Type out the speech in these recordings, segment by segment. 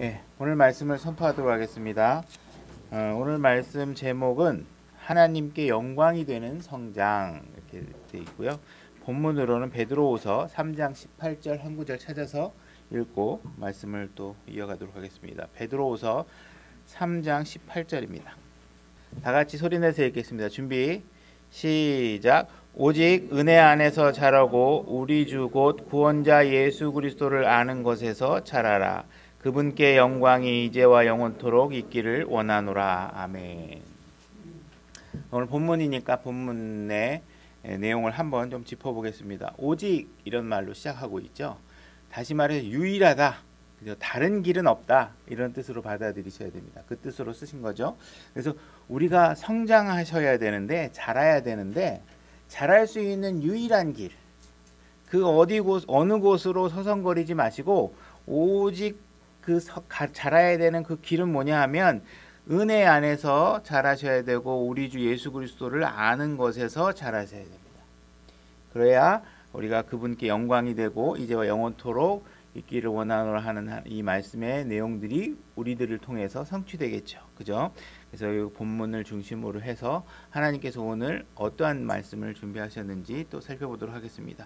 예, 오늘 말씀을 선포하도록 하겠습니다. 오늘 말씀 제목은 하나님께 영광이 되는 성장 이렇게 되어 있고요. 본문으로는 베드로후서 3장 18절 한 구절 찾아서 읽고 말씀을 또 이어가도록 하겠습니다. 베드로후서 3장 18절입니다. 다 같이 소리내서 읽겠습니다. 준비 시작. 오직 은혜 안에서 자라고 우리 주 곧 구원자 예수 그리스도를 아는 것에서 자라라. 그분께 영광이 이제와 영원토록 있기를 원하노라. 아멘. 오늘 본문이니까 본문의 내용을 한번 좀 짚어보겠습니다. 오직 이런 말로 시작하고 있죠. 다시 말해서 유일하다, 다른 길은 없다, 이런 뜻으로 받아들이셔야 됩니다. 그 뜻으로 쓰신 거죠. 그래서 우리가 성장하셔야 되는데, 자라야 되는데, 자랄 수 있는 유일한 길, 그 어느 곳으로 서성거리지 마시고 오직 자라야 되는 그 길은 뭐냐 하면 은혜 안에서 자라셔야 되고 우리 주 예수 그리스도를 아는 것에서 자라셔야 됩니다. 그래야 우리가 그분께 영광이 되고 이제와 영원토록 있기를 원하노라 하는 이 말씀의 내용들이 우리들을 통해서 성취되겠죠. 그죠? 그래서 이 본문을 중심으로 해서 하나님께서 오늘 어떠한 말씀을 준비하셨는지 또 살펴보도록 하겠습니다.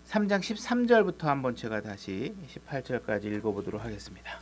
3장 13절부터 한번 제가 다시 18절까지 읽어보도록 하겠습니다.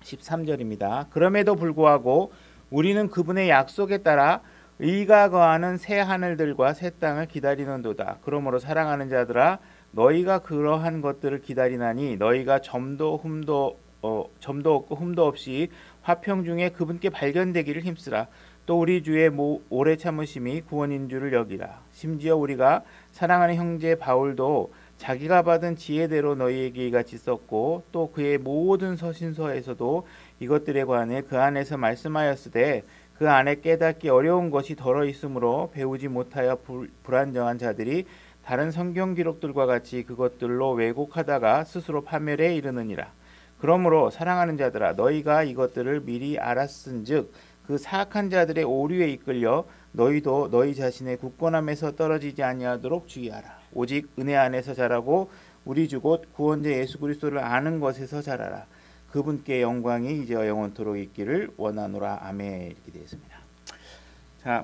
13절입니다. 그럼에도 불구하고 우리는 그분의 약속에 따라 의가 거하는 새 하늘들과 새 땅을 기다리는도다. 그러므로 사랑하는 자들아, 너희가 그러한 것들을 기다리나니 너희가 점도 없고 흠도 없이 화평 중에 그분께 발견되기를 힘쓰라. 또 우리 주의 오래 참으심이 구원인 줄을 여기라. 심지어 우리가 사랑하는 형제 바울도 자기가 받은 지혜대로 너희에게 이같이 썼고 또 그의 모든 서신서에서도 이것들에 관해 그 안에서 말씀하였으되 그 안에 깨닫기 어려운 것이 덜어 있으므로 배우지 못하여 불안정한 자들이 다른 성경 기록들과 같이 그것들로 왜곡하다가 스스로 파멸에 이르느니라. 그러므로 사랑하는 자들아, 너희가 이것들을 미리 알았은즉 그 사악한 자들의 오류에 이끌려 너희도 너희 자신의 굳건함에서 떨어지지 아니하도록 주의하라. 오직 은혜 안에서 자라고 우리 주 곧 구원자 예수 그리스도를 아는 것에서 자라라. 그분께 영광이 이제와 영원토록 있기를 원하노라. 아멘. 이렇게 되어 있습니다. 자,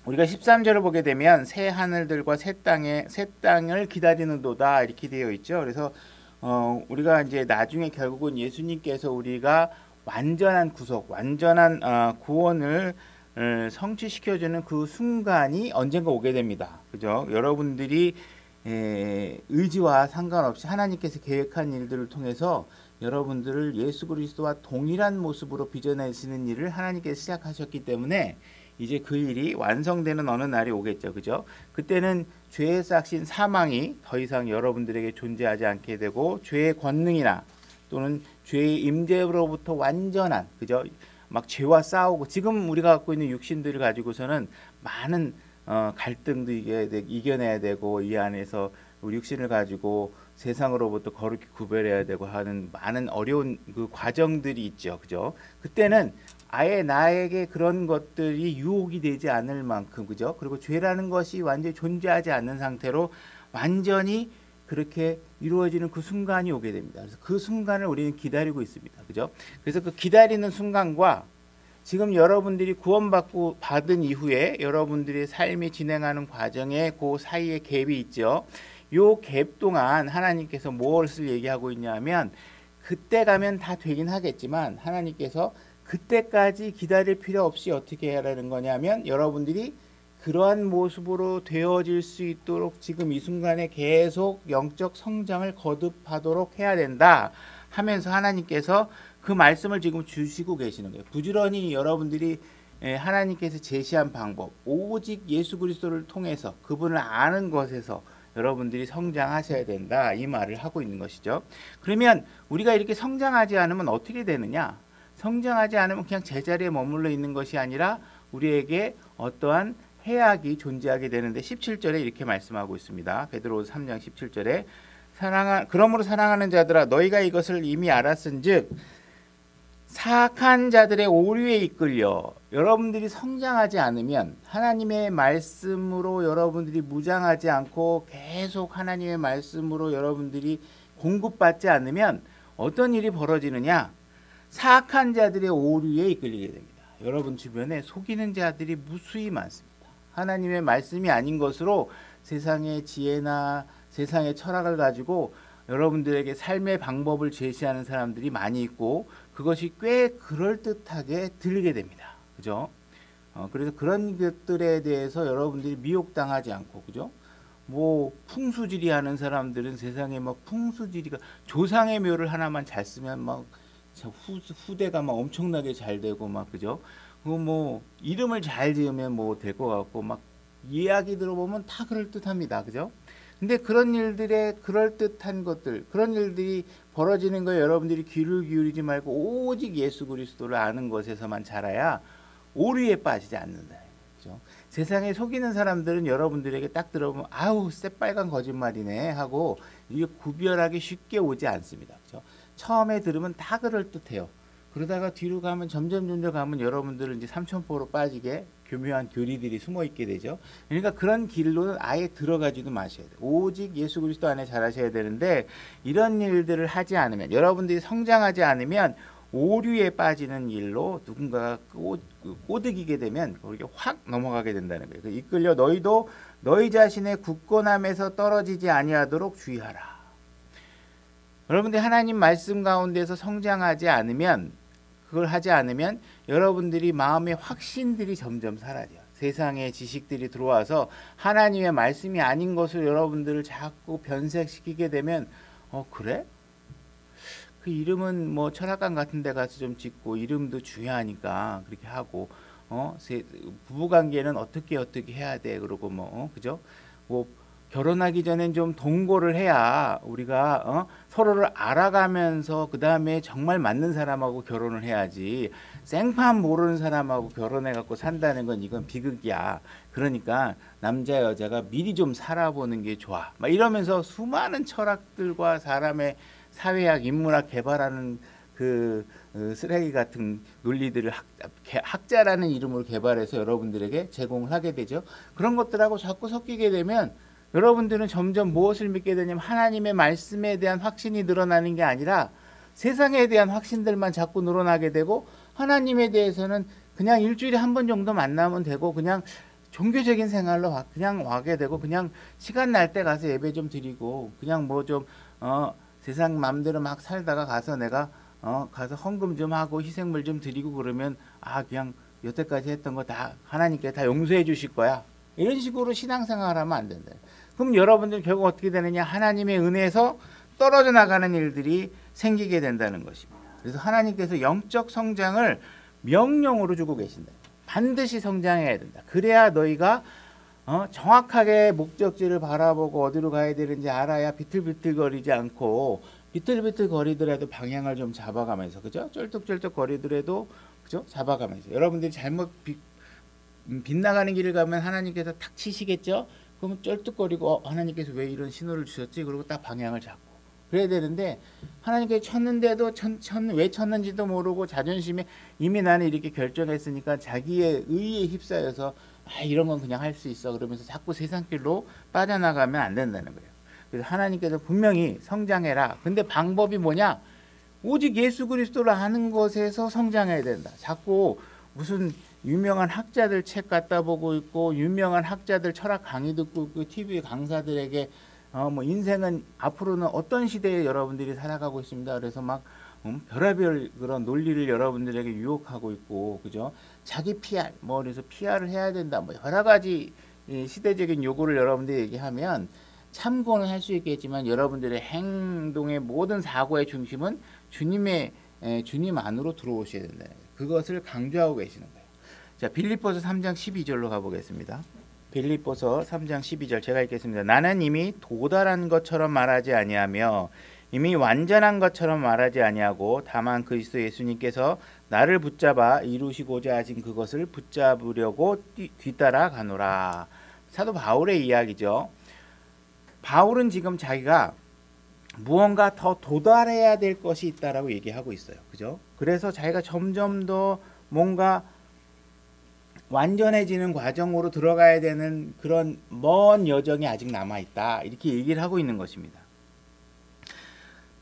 우리가 13절을 보게 되면 새 하늘들과 새 땅을 기다리는도다 이렇게 되어 있죠. 그래서 우리가 이제 나중에 결국은 예수님께서 우리가 완전한 구속, 완전한 구원을 성취시켜주는 그 순간이 언젠가 오게 됩니다. 그죠? 여러분들이 의지와 상관없이 하나님께서 계획한 일들을 통해서 여러분들을 예수 그리스도와 동일한 모습으로 빚어내시는 일을 하나님께서 시작하셨기 때문에 이제 그 일이 완성되는 어느 날이 오겠죠. 그죠? 그때는 죄의 싹신 사망이 더 이상 여러분들에게 존재하지 않게 되고 죄의 권능이나 또는 죄의 임재로부터 완전한, 그죠? 막 죄와 싸우고 지금 우리가 갖고 있는 육신들을 가지고서는 많은 갈등도 이겨내야 되고 이 안에서 우리 육신을 가지고 세상으로부터 거룩히 구별해야 되고 하는 많은 어려운 그 과정들이 있죠. 그죠? 그때는 아예 나에게 그런 것들이 유혹이 되지 않을 만큼, 그죠? 그리고 죄라는 것이 완전히 존재하지 않는 상태로 완전히 그렇게 이루어지는 그 순간이 오게 됩니다. 그래서 그 순간을 우리는 기다리고 있습니다. 그죠? 그래서 그 기다리는 순간과 지금 여러분들이 구원받고 받은 이후에 여러분들의 삶이 진행하는 과정에 그 사이에 갭이 있죠. 요 갭 동안 하나님께서 무엇을 얘기하고 있냐면 그때 가면 다 되긴 하겠지만 하나님께서 그때까지 기다릴 필요 없이 어떻게 해야 하는 거냐면 여러분들이 그러한 모습으로 되어질 수 있도록 지금 이 순간에 계속 영적 성장을 거듭하도록 해야 된다 하면서 하나님께서 그 말씀을 지금 주시고 계시는 거예요. 부지런히 여러분들이 하나님께서 제시한 방법, 오직 예수 그리스도를 통해서 그분을 아는 것에서 여러분들이 성장하셔야 된다, 이 말을 하고 있는 것이죠. 그러면 우리가 이렇게 성장하지 않으면 어떻게 되느냐? 성장하지 않으면 그냥 제자리에 머물러 있는 것이 아니라 우리에게 어떠한 해악이 존재하게 되는데 17절에 이렇게 말씀하고 있습니다. 베드로후서 3장 17절에 그러므로 사랑하는 자들아, 너희가 이것을 이미 알았은즉 사악한 자들의 오류에 이끌려 여러분들이 성장하지 않으면, 하나님의 말씀으로 여러분들이 무장하지 않고 계속 하나님의 말씀으로 여러분들이 공급받지 않으면 어떤 일이 벌어지느냐? 사악한 자들의 오류에 이끌리게 됩니다. 여러분 주변에 속이는 자들이 무수히 많습니다. 하나님의 말씀이 아닌 것으로 세상의 지혜나 세상의 철학을 가지고 여러분들에게 삶의 방법을 제시하는 사람들이 많이 있고 그것이 꽤 그럴듯하게 들리게 됩니다. 그죠? 그래서 그런 것들에 대해서 여러분들이 미혹당하지 않고, 그죠? 뭐 풍수지리 하는 사람들은 세상에 막 풍수지리가 조상의 묘를 하나만 잘 쓰면 막 후대가 막 엄청나게 잘 되고 막, 그죠? 뭐 이름을 잘 지으면 뭐 될 것 같고 막 이야기 들어보면 다 그럴듯합니다. 그죠? 근데 그런 일들의 그럴듯한 것들, 그런 일들이 벌어지는 거에 여러분들이 귀를 기울이지 말고 오직 예수 그리스도를 아는 것에서만 자라야 오류에 빠지지 않는다. 그죠? 세상에 속이는 사람들은 여러분들에게 딱 들어보면 아우 새빨간 거짓말이네 하고 이게 구별하기 쉽게 오지 않습니다. 그죠? 처음에 들으면 다 그럴듯해요. 그러다가 뒤로 가면 점점 가면 여러분들은 이제 삼천포로 빠지게 교묘한 교리들이 숨어 있게 되죠. 그러니까 그런 길로는 아예 들어가지도 마셔야 돼요. 오직 예수 그리스도 안에 잘하셔야 되는데 이런 일들을 하지 않으면, 여러분들이 성장하지 않으면 오류에 빠지는 일로 누군가가 꼬드기게 되면 거기에 확 넘어가게 된다는 거예요. 이끌려 너희도 너희 자신의 굳건함에서 떨어지지 아니하도록 주의하라. 여러분들이 하나님 말씀 가운데서 성장하지 않으면, 그걸 하지 않으면 여러분들이 마음의 확신들이 점점 사라져요. 세상의 지식들이 들어와서 하나님의 말씀이 아닌 것을 여러분들을 자꾸 변색시키게 되면 그래? 그 이름은 뭐 철학관 같은 데 가서 좀 짓고 이름도 중요하니까 그렇게 하고 부부관계는 어떻게 해야 돼 그러고 뭐 그죠? 뭐 결혼하기 전엔 좀 동거를 해야 우리가 서로를 알아가면서 그 다음에 정말 맞는 사람하고 결혼을 해야지 생판 모르는 사람하고 결혼해갖고 산다는 건 이건 비극이야. 그러니까 남자 여자가 미리 좀 살아보는 게 좋아. 막 이러면서 수많은 철학들과 사람의 사회학, 인문학 개발하는 그 쓰레기 같은 논리들을 학자라는 이름으로 개발해서 여러분들에게 제공을 하게 되죠. 그런 것들하고 자꾸 섞이게 되면 여러분들은 점점 무엇을 믿게 되냐면 하나님의 말씀에 대한 확신이 늘어나는 게 아니라 세상에 대한 확신들만 자꾸 늘어나게 되고 하나님에 대해서는 그냥 일주일에 한 번 정도 만나면 되고 그냥 종교적인 생활로 그냥 와게 되고 그냥 시간 날 때 가서 예배 좀 드리고 그냥 뭐 좀 세상 마음대로 막 살다가 가서 내가 가서 헌금 좀 하고 희생물 좀 드리고 그러면 그냥 여태까지 했던 거 다 하나님께 다 용서해 주실 거야. 이런 식으로 신앙생활을 하면 안 된다. 그럼 여러분들 결국 어떻게 되느냐? 하나님의 은혜에서 떨어져 나가는 일들이 생기게 된다는 것입니다. 그래서 하나님께서 영적 성장을 명령으로 주고 계신다. 반드시 성장해야 된다. 그래야 너희가 정확하게 목적지를 바라보고 어디로 가야 되는지 알아야 비틀비틀거리지 않고 비틀비틀거리더라도 방향을 좀 잡아가면서, 그죠? 쩔뚝쩔뚝거리더라도, 그죠? 잡아가면서 여러분들이 잘못 빗나가는 길을 가면 하나님께서 탁 치시겠죠? 그러면 쩔뚝거리고 하나님께서 왜 이런 신호를 주셨지? 그리고 딱 방향을 잡고 그래야 되는데 하나님께서 쳤는데도 왜 쳤는지도 모르고 자존심에 이미 나는 이렇게 결정했으니까 자기의 의에 휩싸여서 이런 건 그냥 할 수 있어 그러면서 자꾸 세상길로 빠져나가면 안 된다는 거예요. 그래서 하나님께서 분명히 성장해라. 근데 방법이 뭐냐? 오직 예수 그리스도를 아는 것에서 성장해야 된다. 자꾸 무슨 유명한 학자들 책 갖다 보고 있고 유명한 학자들 철학 강의 듣고 있고 TV 강사들에게 뭐 인생은 앞으로는 어떤 시대에 여러분들이 살아가고 있습니다. 그래서 막 별의별 그런 논리를 여러분들에게 유혹하고 있고, 그죠? 자기 PR 그래서 PR을 해야 된다. 뭐 여러 가지 시대적인 요구를 여러분들이 얘기하면 참고는 할 수 있겠지만 여러분들의 행동의 모든 사고의 중심은 주님 안으로 들어오셔야 된다. 그것을 강조하고 계시는 거예요. 자, 빌립보서 3장 12절로 가보겠습니다. 빌립보서 3장 12절 제가 읽겠습니다. 나는 이미 도달한 것처럼 말하지 아니하며 이미 완전한 것처럼 말하지 아니하고 다만 그리스도 예수님께서 나를 붙잡아 이루시고자 하신 그것을 붙잡으려고 뒤따라 가노라. 사도 바울의 이야기죠. 바울은 지금 자기가 무언가 더 도달해야 될 것이 있다라고 얘기하고 있어요. 그죠? 그래서 자기가 점점 더 뭔가 완전해지는 과정으로 들어가야 되는 그런 먼 여정이 아직 남아있다. 이렇게 얘기를 하고 있는 것입니다.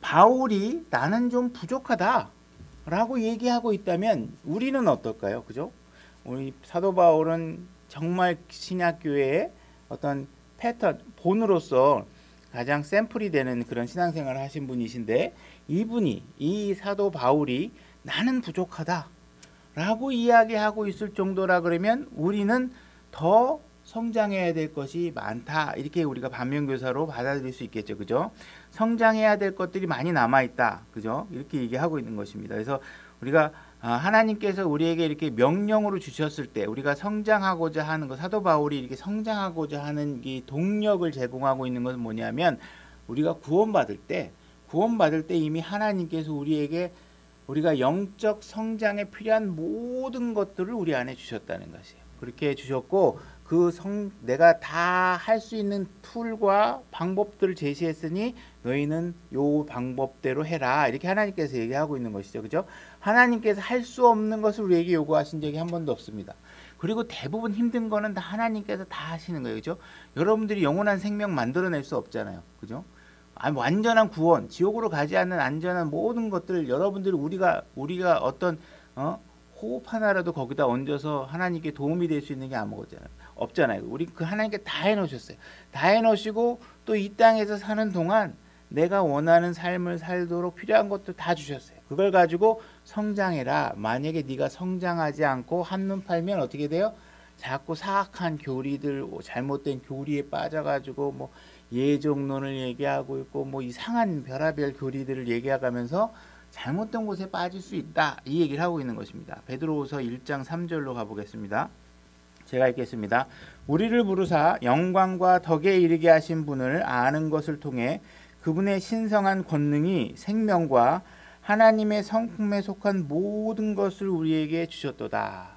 바울이 나는 좀 부족하다 라고 얘기하고 있다면 우리는 어떨까요? 그죠? 우리 사도 바울은 정말 신약교회의 어떤 패턴, 본으로서 가장 샘플이 되는 그런 신앙생활을 하신 분이신데, 이분이, 이 사도 바울이 나는 부족하다 라고 이야기하고 있을 정도라 그러면 우리는 더 성장해야 될 것이 많다, 이렇게 우리가 반면교사로 받아들일 수 있겠죠. 그죠? 성장해야 될 것들이 많이 남아있다. 그죠? 이렇게 얘기하고 있는 것입니다. 그래서 우리가 하나님께서 우리에게 이렇게 명령으로 주셨을 때 우리가 성장하고자 하는 것, 사도 바울이 이렇게 성장하고자 하는 이 동력을 제공하고 있는 것은 뭐냐면, 우리가 구원받을 때 이미 하나님께서 우리에게 우리가 영적 성장에 필요한 모든 것들을 우리 안에 주셨다는 것이에요. 그렇게 주셨고, 내가 다 할 수 있는 툴과 방법들을 제시했으니 너희는 요 방법대로 해라, 이렇게 하나님께서 얘기하고 있는 것이죠. 그죠? 하나님께서 할 수 없는 것을 우리에게 요구하신 적이 한 번도 없습니다. 그리고 대부분 힘든 거는 다 하나님께서 다 하시는 거예요. 그죠? 여러분들이 영원한 생명 만들어낼 수 없잖아요. 그죠? 완전한 구원, 지옥으로 가지 않는 안전한 모든 것들을 여러분들이 우리가 어떤 호흡 하나라도 거기다 얹어서 하나님께 도움이 될 수 있는 게 아무것도 없잖아요. 우리 그 하나님께 다 해놓으셨어요. 다 해놓으시고 또 이 땅에서 사는 동안 내가 원하는 삶을 살도록 필요한 것도 다 주셨어요. 그걸 가지고 성장해라. 만약에 네가 성장하지 않고 한눈 팔면 어떻게 돼요? 자꾸 사악한 교리들, 잘못된 교리에 빠져가지고 뭐 예종론을 얘기하고 있고 뭐 이상한 별의별 교리들을 얘기하면서 잘못된 곳에 빠질 수 있다, 이 얘기를 하고 있는 것입니다. 베드로후서 1장 3절로 가보겠습니다. 제가 읽겠습니다. 우리를 부르사 영광과 덕에 이르게 하신 분을 아는 것을 통해 그분의 신성한 권능이 생명과 하나님의 성품에 속한 모든 것을 우리에게 주셨도다.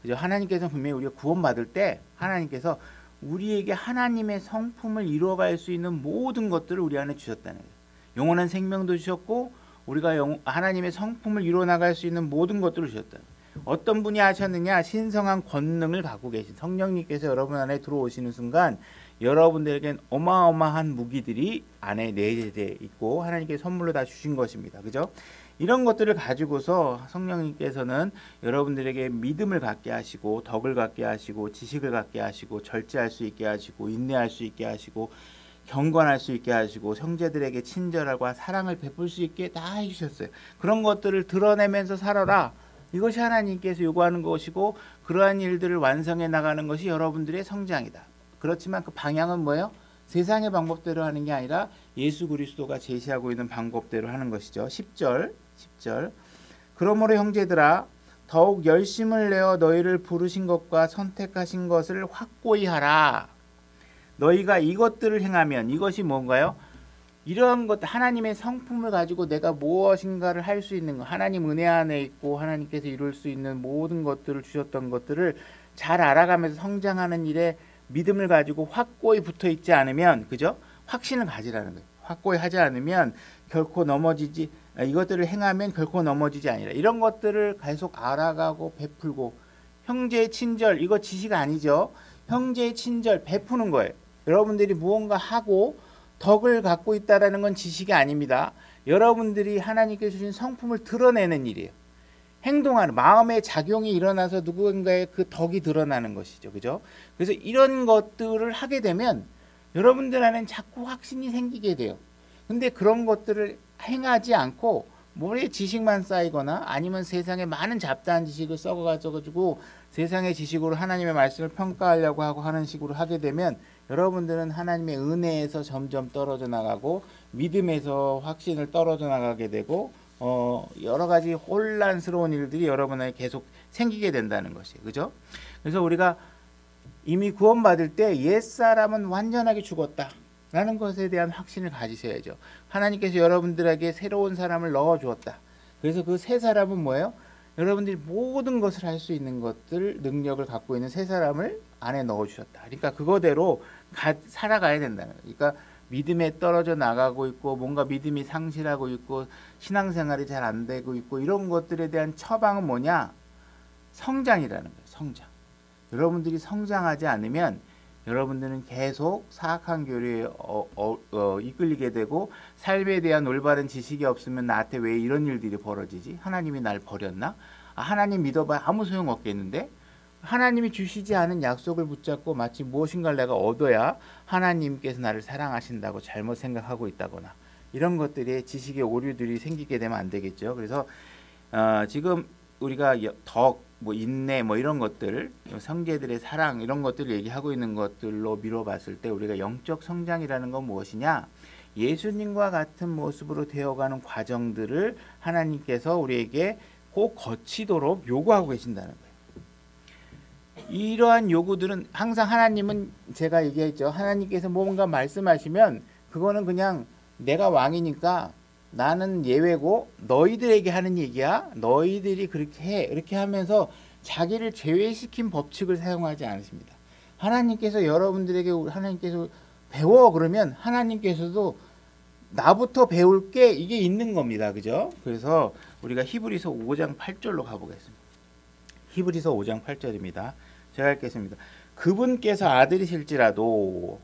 그죠? 하나님께서 분명히 우리가 구원받을 때 하나님께서 우리에게 하나님의 성품을 이루어갈 수 있는 모든 것들을 우리 안에 주셨다는 거예요. 영원한 생명도 주셨고 우리가 하나님의 성품을 이루어나갈 수 있는 모든 것들을 주셨다. 어떤 분이 하셨느냐? 신성한 권능을 갖고 계신 성령님께서 여러분 안에 들어오시는 순간 여러분들에겐 어마어마한 무기들이 안에 내재되어 있고 하나님께 선물로 다 주신 것입니다. 그죠? 이런 것들을 가지고서 성령님께서는 여러분들에게 믿음을 갖게 하시고 덕을 갖게 하시고 지식을 갖게 하시고 절제할 수 있게 하시고 인내할 수 있게 하시고 경건할 수 있게 하시고 형제들에게 친절하고 사랑을 베풀 수 있게 다 해주셨어요. 그런 것들을 드러내면서 살아라. 이것이 하나님께서 요구하는 것이고 그러한 일들을 완성해 나가는 것이 여러분들의 성장이다. 그렇지만 그 방향은 뭐예요? 세상의 방법대로 하는 게 아니라 예수 그리스도가 제시하고 있는 방법대로 하는 것이죠. 10절 그러므로 형제들아 더욱 열심을 내어 너희를 부르신 것과 선택하신 것을 확고히 하라. 너희가 이것들을 행하면, 이것이 뭔가요? 이런 것, 하나님의 성품을 가지고 내가 무엇인가를 할 수 있는 것, 하나님 은혜 안에 있고 하나님께서 이룰 수 있는 모든 것들을 주셨던 것들을 잘 알아가면서 성장하는 일에 믿음을 가지고 확고히 붙어 있지 않으면, 그죠? 확신을 가지라는 거예요. 확고히 하지 않으면 결코 이것들을 행하면 결코 넘어지지 아니라, 이런 것들을 계속 알아가고 베풀고, 형제의 친절, 이거 지식 아니죠? 형제의 친절 베푸는 거예요. 여러분들이 무언가 하고 덕을 갖고 있다라는 건 지식이 아닙니다. 여러분들이 하나님께 주신 성품을 드러내는 일이에요. 행동하는, 마음의 작용이 일어나서 누군가의 그 덕이 드러나는 것이죠. 그죠? 그래서 이런 것들을 하게 되면 여러분들 안에는 자꾸 확신이 생기게 돼요. 근데 그런 것들을 행하지 않고 머리에 지식만 쌓이거나 아니면 세상에 많은 잡다한 지식을 썩어가지고 세상의 지식으로 하나님의 말씀을 평가하려고 하고 하는 식으로 하게 되면 여러분들은 하나님의 은혜에서 점점 떨어져 나가고 믿음에서 확신을 떨어져 나가게 되고 여러 가지 혼란스러운 일들이 여러분에게 계속 생기게 된다는 것이에요. 그죠? 그래서 우리가 이미 구원받을 때 옛사람은 완전하게 죽었다 라는 것에 대한 확신을 가지셔야죠. 하나님께서 여러분들에게 새로운 사람을 넣어 주었다. 그래서 그 새 사람은 뭐예요? 여러분들이 모든 것을 할 수 있는 것들, 능력을 갖고 있는 새 사람을 안에 넣어 주셨다. 그러니까 그거대로 살아가야 된다는 거예요. 그러니까 믿음에 떨어져 나가고 있고 뭔가 믿음이 상실하고 있고 신앙생활이 잘 안 되고 있고 이런 것들에 대한 처방은 뭐냐? 성장이라는 거예요. 성장. 여러분들이 성장하지 않으면 여러분들은 계속 사악한 교류에 이끌리게 되고 삶에 대한 올바른 지식이 없으면 나한테 왜 이런 일들이 벌어지지? 하나님이 날 버렸나? 하나님 믿어봐야 아무 소용 없겠는데? 하나님이 주시지 않은 약속을 붙잡고 마치 무엇인가를 내가 얻어야 하나님께서 나를 사랑하신다고 잘못 생각하고 있다거나 이런 것들이 지식의 오류들이 생기게 되면 안 되겠죠. 그래서 지금 우리가 덕, 뭐 인내, 뭐 이런 것들, 형제들의 사랑 이런 것들을 얘기하고 있는 것들로 미뤄봤을 때 우리가 영적 성장이라는 건 무엇이냐? 예수님과 같은 모습으로 되어가는 과정들을 하나님께서 우리에게 꼭 거치도록 요구하고 계신다는 거예요. 이러한 요구들은 항상 하나님은 제가 얘기했죠. 하나님께서 뭔가 말씀하시면 그거는 그냥 내가 왕이니까 나는 예외고 너희들에게 하는 얘기야. 너희들이 그렇게 해. 이렇게 하면서 자기를 제외시킨 법칙을 사용하지 않으십니다. 하나님께서 여러분들에게 하나님께서 배워 그러면 하나님께서도 나부터 배울 게 이게 있는 겁니다. 그죠? 그래서 우리가 히브리서 5장 8절로 가보겠습니다. 히브리서 5장 8절입니다. 제가 읽겠습니다. 그분께서 아들이실지라도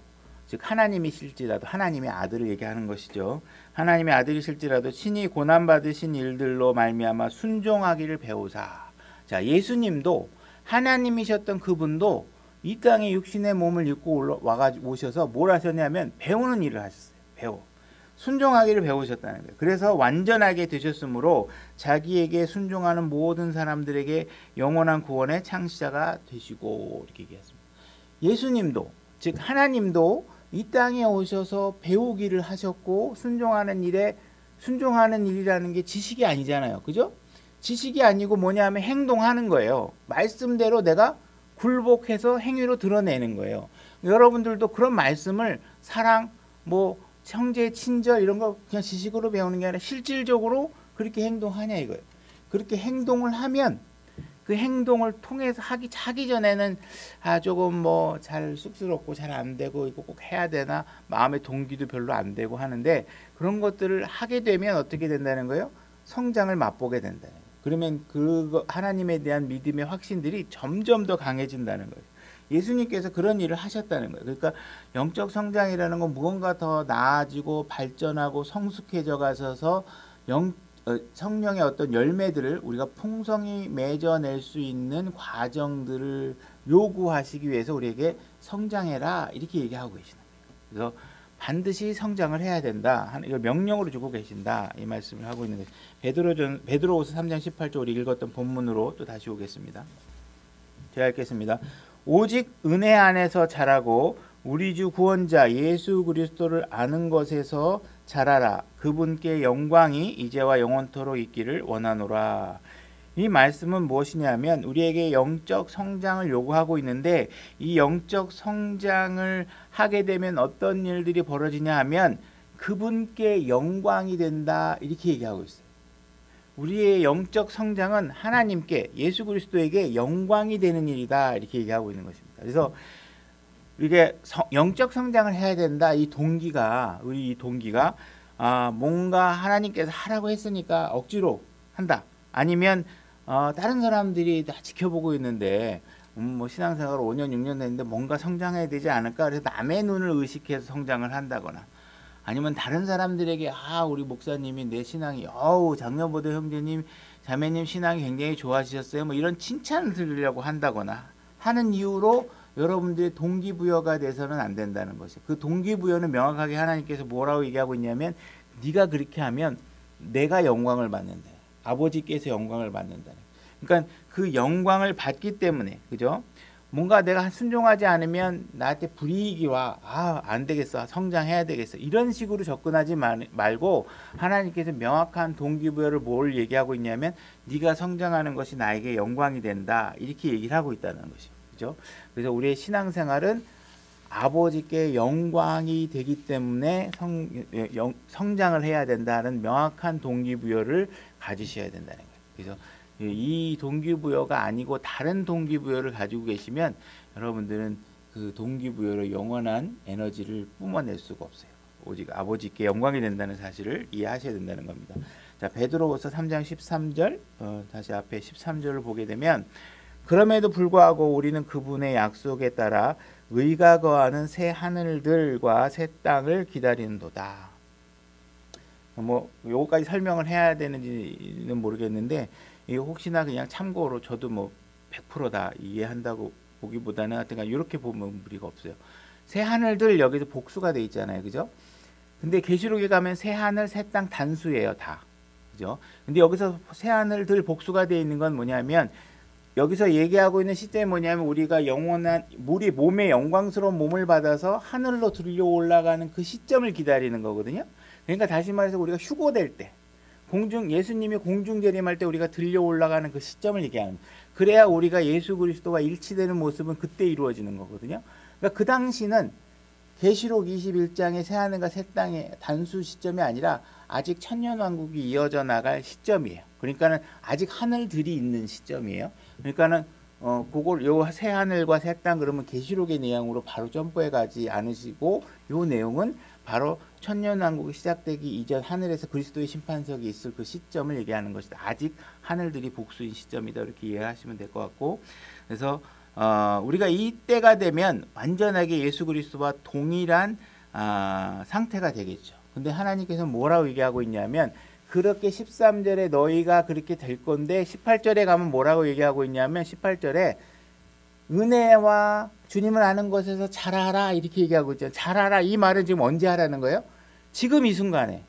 즉 하나님이실지라도 하나님의 아들을 얘기하는 것이죠. 하나님의 아들이실지라도 친히 고난받으신 일들로 말미암아 순종하기를 배우사. 자, 예수님도 하나님이셨던 그분도 이 땅에 육신의 몸을 입고 오셔서 뭘 하셨냐면 배우는 일을 하셨어요. 순종하기를 배우셨다는 거예요. 그래서 완전하게 되셨으므로 자기에게 순종하는 모든 사람들에게 영원한 구원의 창시자가 되시고 이렇게 얘기했습니다. 예수님도 즉 하나님도 이 땅에 오셔서 배우기를 하셨고 순종하는 일이라는 게 지식이 아니잖아요. 그죠? 지식이 아니고 뭐냐면 행동하는 거예요. 말씀대로 내가 굴복해서 행위로 드러내는 거예요. 여러분들도 그런 말씀을 사랑, 뭐 형제, 친절 이런 거 그냥 지식으로 배우는 게 아니라 실질적으로 그렇게 행동하냐 이거예요. 그렇게 행동을 하면 그 행동을 통해서 하기 전에는 조금 뭐 잘 쑥스럽고 잘 안 되고 이거 꼭 해야 되나 마음의 동기도 별로 안 되고 하는데 그런 것들을 하게 되면 어떻게 된다는 거예요? 성장을 맛보게 된다는 거예요. 그러면 그 하나님에 대한 믿음의 확신들이 점점 더 강해진다는 거예요. 예수님께서 그런 일을 하셨다는 거예요. 그러니까 영적 성장이라는 건 무언가 더 나아지고 발전하고 성숙해져 가셔서 성령의 어떤 열매들을 우리가 풍성히 맺어낼 수 있는 과정들을 요구하시기 위해서 우리에게 성장해라 이렇게 얘기하고 계시는 거예요. 그래서 반드시 성장을 해야 된다. 이걸 명령으로 주고 계신다. 이 말씀을 하고 있는 거예요. 베드로후서 3장 18절 우리 읽었던 본문으로 또 다시 오겠습니다. 제가 읽겠습니다. 오직 은혜 안에서 자라고 우리 주 구원자 예수 그리스도를 아는 것에서 자라라. 그분께 영광이 이제와 영원토록 있기를 원하노라. 이 말씀은 무엇이냐면 우리에게 영적 성장을 요구하고 있는데 이 영적 성장을 하게 되면 어떤 일들이 벌어지냐 하면 그분께 영광이 된다 이렇게 얘기하고 있어요. 우리의 영적 성장은 하나님께 예수 그리스도에게 영광이 되는 일이다 이렇게 얘기하고 있는 것입니다. 그래서 이게 영적 성장을 해야 된다 이 동기가 뭔가 하나님께서 하라고 했으니까 억지로 한다. 아니면 다른 사람들이 다 지켜보고 있는데 뭐 신앙생활 5년 6년 됐는데 뭔가 성장해야 되지 않을까 그래서 남의 눈을 의식해서 성장을 한다거나 아니면 다른 사람들에게 우리 목사님이 내 신앙이 장로보다 형제님 자매님 신앙이 굉장히 좋아지셨어요 뭐 이런 칭찬을 들으려고 한다거나 하는 이유로 여러분들의 동기부여가 돼서는 안 된다는 것이에요. 그 동기부여는 명확하게 하나님께서 뭐라고 얘기하고 있냐면 네가 그렇게 하면 내가 영광을 받는다. 아버지께서 영광을 받는다. 그러니까 그 영광을 받기 때문에 그죠? 뭔가 내가 순종하지 않으면 나한테 불이익이 와. 안 되겠어. 성장해야 되겠어. 이런 식으로 접근하지 말고 하나님께서 명확한 동기부여를 뭘 얘기하고 있냐면 네가 성장하는 것이 나에게 영광이 된다. 이렇게 얘기를 하고 있다는 것이죠. 그죠? 그래서 우리의 신앙생활은 아버지께 영광이 되기 때문에 성장을 해야 된다는 명확한 동기부여를 가지셔야 된다는 거예요. 그래서 이 동기부여가 아니고 다른 동기부여를 가지고 계시면 여러분들은 그 동기부여로 영원한 에너지를 뿜어낼 수가 없어요. 오직 아버지께 영광이 된다는 사실을 이해하셔야 된다는 겁니다. 자, 베드로후서 3장 13절 다시 앞에 13절을 보게 되면 그럼에도 불구하고 우리는 그분의 약속에 따라 의가 거하는 새 하늘들과 새 땅을 기다리는도다. 뭐 요거까지 설명을 해야 되는지는 모르겠는데, 이거 혹시나 그냥 참고로 저도 뭐 100%다 이해한다고 보기보다는 하여튼 이렇게 보면 무리가 없어요. 새 하늘들 여기서 복수가 돼 있잖아요, 그죠? 근데 계시록에 가면 새 하늘 새 땅 단수예요, 다. 그죠? 근데 여기서 새 하늘들 복수가 돼 있는 건 뭐냐면, 여기서 얘기하고 있는 시점이 뭐냐면, 우리가 영원한 우리 몸의 영광스러운 몸을 받아서 하늘로 들려 올라가는 그 시점을 기다리는 거거든요. 그러니까 다시 말해서 우리가 휴고될 때, 예수님이 공중 재림할 때 우리가 들려 올라가는 그 시점을 얘기하는 거예요. 그래야 우리가 예수 그리스도와 일치되는 모습은 그때 이루어지는 거거든요. 그러니까 그 당시는 계시록 21장의 새 하늘과 새 땅의 단수 시점이 아니라 아직 천년왕국이 이어져 나갈 시점이에요. 그러니까는 아직 하늘들이 있는 시점이에요. 그러니까는 그걸 요 새 하늘과 새 땅 그러면 계시록의 내용으로 바로 점프해 가지 않으시고, 요 내용은 바로 천년왕국이 시작되기 이전 하늘에서 그리스도의 심판석이 있을 그 시점을 얘기하는 것이다. 아직 하늘들이 복수인 시점이다. 이렇게 이해하시면 될 것 같고, 그래서 우리가 이때가 되면 완전하게 예수 그리스도와 동일한 상태가 되겠죠. 근데 하나님께서 뭐라고 얘기하고 있냐면, 그렇게 13절에 너희가 그렇게 될 건데, 18절에 가면 뭐라고 얘기하고 있냐면, 18절에 은혜와 주님을 아는 것에서 잘하라 이렇게 얘기하고 있잖아요. 잘하라, 이 말은 지금 언제 하라는 거예요? 지금 이 순간에.